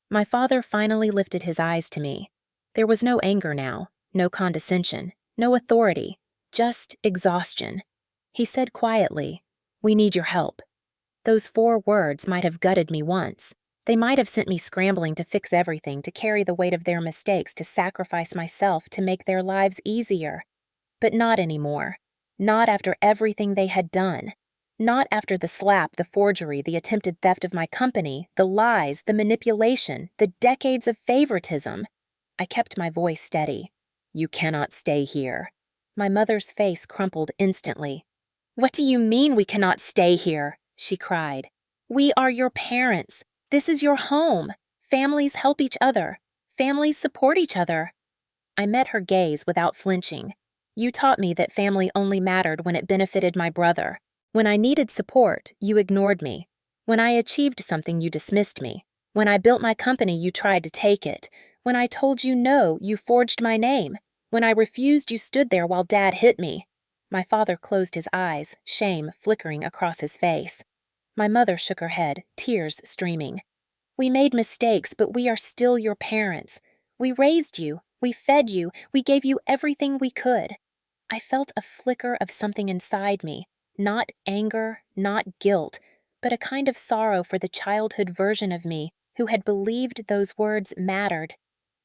A: My father finally lifted his eyes to me. There was no anger now, no condescension, no authority, just exhaustion. He said quietly, "We need your help." Those 4 words might have gutted me once. They might have sent me scrambling to fix everything, to carry the weight of their mistakes, to sacrifice myself to make their lives easier. But not anymore. Not after everything they had done. Not after the slap, the forgery, the attempted theft of my company, the lies, the manipulation, the decades of favoritism. I kept my voice steady. "You cannot stay here." My mother's face crumpled instantly. "What do you mean we cannot stay here?" she cried. "We are your parents. This is your home. Families help each other. Families support each other." I met her gaze without flinching. "You taught me that family only mattered when it benefited my brother. When I needed support, you ignored me. When I achieved something, you dismissed me. When I built my company, you tried to take it. When I told you no, you forged my name. When I refused, you stood there while Dad hit me." My father closed his eyes, shame flickering across his face. My mother shook her head, tears streaming. "We made mistakes, but we are still your parents. We raised you, we fed you, we gave you everything we could." I felt a flicker of something inside me, not anger, not guilt, but a kind of sorrow for the childhood version of me who had believed those words mattered.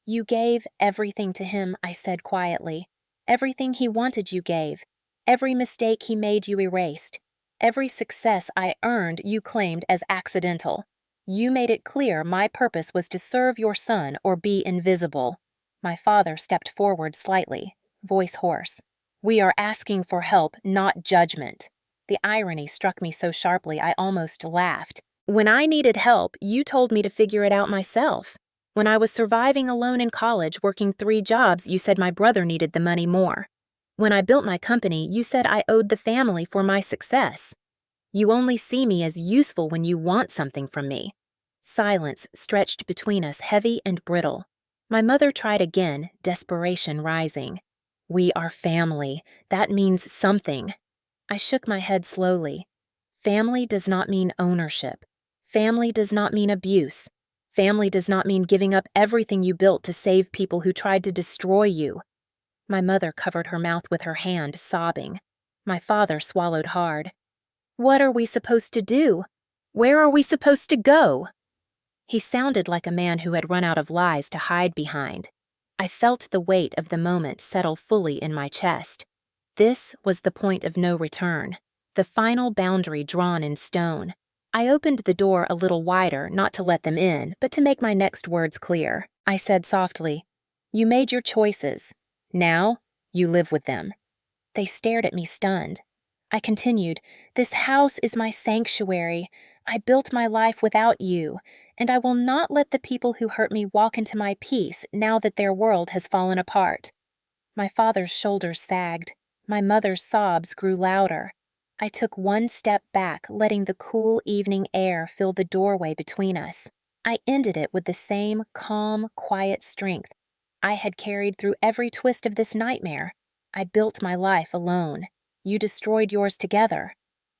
A: "You gave everything to him," I said quietly. "Everything he wanted you gave. Every mistake he made you erased. Every success I earned you claimed as accidental. You made it clear my purpose was to serve your son or be invisible." My father stepped forward slightly, voice hoarse. "We are asking for help, not judgment." The irony struck me so sharply I almost laughed. "When I needed help, you told me to figure it out myself. When I was surviving alone in college, working 3 jobs, you said my brother needed the money more. When I built my company, you said I owed the family for my success. You only see me as useful when you want something from me. Silence stretched between us, heavy and brittle. My mother tried again, desperation rising. We are family. That means something. I shook my head slowly. Family does not mean ownership. Family does not mean abuse. Family does not mean giving up everything you built to save people who tried to destroy you. My mother covered her mouth with her hand, sobbing. My father swallowed hard. What are we supposed to do? Where are we supposed to go? He sounded like a man who had run out of lies to hide behind. I felt the weight of the moment settle fully in my chest. This was the point of no return, the final boundary drawn in stone. I opened the door a little wider, not to let them in, but to make my next words clear. I said softly, "You made your choices. Now, you live with them." They stared at me stunned. I continued, "This house is my sanctuary. I built my life without you, and I will not let the people who hurt me walk into my peace now that their world has fallen apart." My father's shoulders sagged. My mother's sobs grew louder. I took one step back, letting the cool evening air fill the doorway between us. I ended it with the same calm, quiet strength I had carried through every twist of this nightmare. I built my life alone. You destroyed yours together.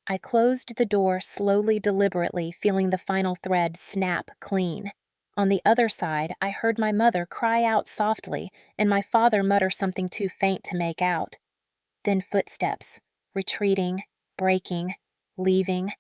A: I closed the door slowly, deliberately, feeling the final thread snap clean. On the other side, I heard my mother cry out softly and my father mutter something too faint to make out. Then footsteps, retreating, breaking, leaving.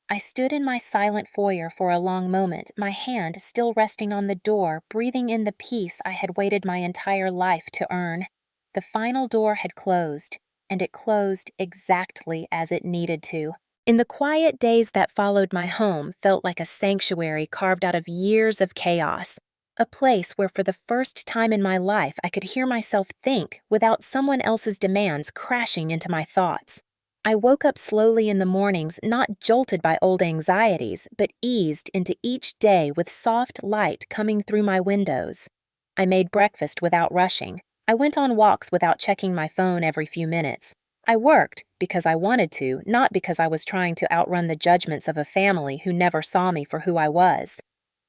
A: I stood in my silent foyer for a long moment, my hand still resting on the door, breathing in the peace I had waited my entire life to earn. The final door had closed, and it closed exactly as it needed to. In the quiet days that followed, my home felt like a sanctuary carved out of years of chaos, a place where for the first time in my life I could hear myself think without someone else's demands crashing into my thoughts. I woke up slowly in the mornings, not jolted by old anxieties, but eased into each day with soft light coming through my windows. I made breakfast without rushing. I went on walks without checking my phone every few minutes. I worked because I wanted to, not because I was trying to outrun the judgments of a family who never saw me for who I was.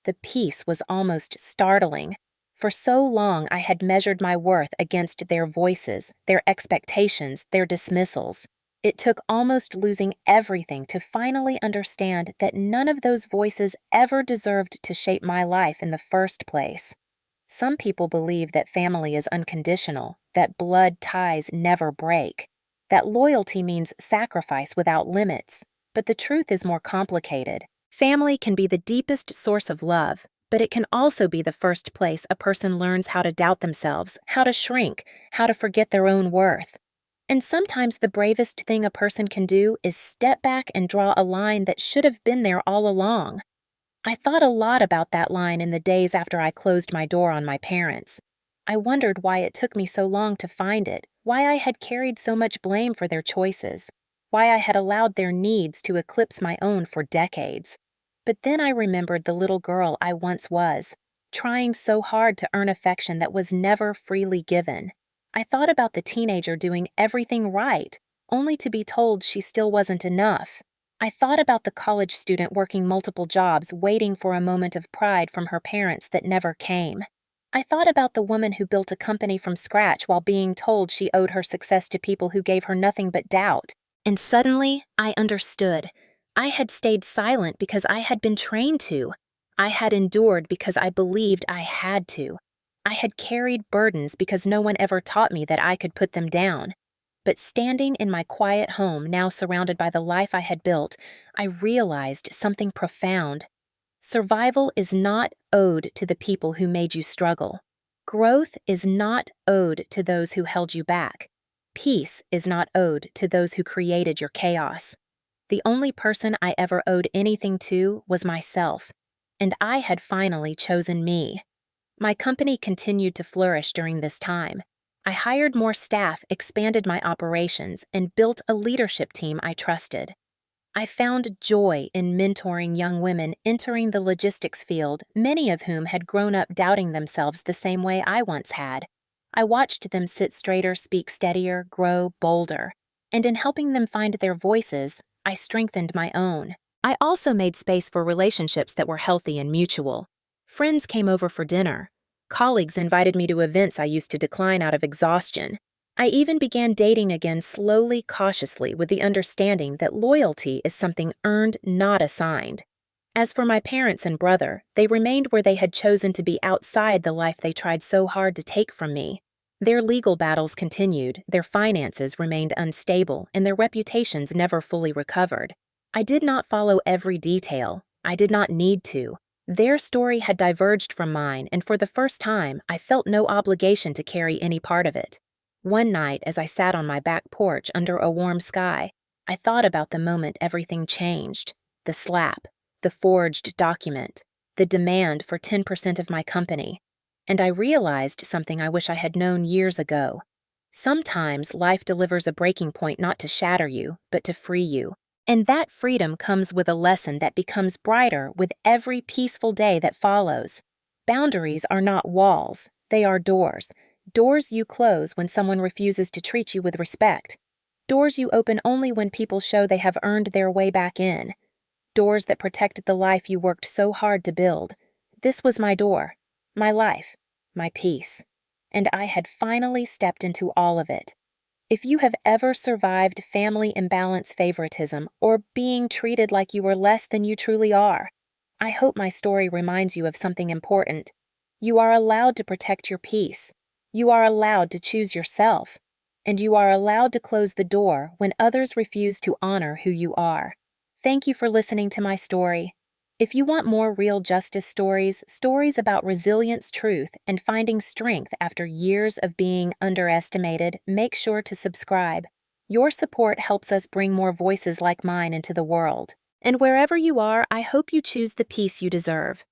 A: The peace was almost startling. For so long I had measured my worth against their voices, their expectations, their dismissals. It took almost losing everything to finally understand that none of those voices ever deserved to shape my life in the first place. Some people believe that family is unconditional, that blood ties never break, that loyalty means sacrifice without limits. But the truth is more complicated. Family can be the deepest source of love, but it can also be the first place a person learns how to doubt themselves, how to shrink, how to forget their own worth. And sometimes the bravest thing a person can do is step back and draw a line that should have been there all along. I thought a lot about that line in the days after I closed my door on my parents. I wondered why it took me so long to find it, why I had carried so much blame for their choices, why I had allowed their needs to eclipse my own for decades. But then I remembered the little girl I once was, trying so hard to earn affection that was never freely given. I thought about the teenager doing everything right, only to be told she still wasn't enough. I thought about the college student working multiple jobs, waiting for a moment of pride from her parents that never came. I thought about the woman who built a company from scratch while being told she owed her success to people who gave her nothing but doubt. And suddenly, I understood. I had stayed silent because I had been trained to. I had endured because I believed I had to. I had carried burdens because no one ever taught me that I could put them down. But standing in my quiet home, now surrounded by the life I had built, I realized something profound. Survival is not owed to the people who made you struggle. Growth is not owed to those who held you back. Peace is not owed to those who created your chaos. The only person I ever owed anything to was myself, and I had finally chosen me. My company continued to flourish during this time. I hired more staff, expanded my operations, and built a leadership team I trusted. I found joy in mentoring young women entering the logistics field, many of whom had grown up doubting themselves the same way I once had. I watched them sit straighter, speak steadier, grow bolder, and in helping them find their voices, I strengthened my own. I also made space for relationships that were healthy and mutual. Friends came over for dinner. Colleagues invited me to events I used to decline out of exhaustion. I even began dating again slowly, cautiously, with the understanding that loyalty is something earned, not assigned. As for my parents and brother, they remained where they had chosen to be outside the life they tried so hard to take from me. Their legal battles continued, their finances remained unstable, and their reputations never fully recovered. I did not follow every detail. I did not need to. Their story had diverged from mine, and for the first time, I felt no obligation to carry any part of it. One night, as I sat on my back porch under a warm sky, I thought about the moment everything changed. The slap, the forged document, the demand for 10% of my company. And I realized something I wish I had known years ago. Sometimes life delivers a breaking point not to shatter you, but to free you. And that freedom comes with a lesson that becomes brighter with every peaceful day that follows. Boundaries are not walls, they are doors. Doors you close when someone refuses to treat you with respect. Doors you open only when people show they have earned their way back in. Doors that protect the life you worked so hard to build. This was my door, my life, my peace. And I had finally stepped into all of it. If you have ever survived family imbalance favoritism or being treated like you were less than you truly are, I hope my story reminds you of something important. You are allowed to protect your peace. You are allowed to choose yourself. And you are allowed to close the door when others refuse to honor who you are. Thank you for listening to my story. If you want more real justice stories, stories about resilience, truth, and finding strength after years of being underestimated, make sure to subscribe. Your support helps us bring more voices like mine into the world. And wherever you are, I hope you choose the peace you deserve.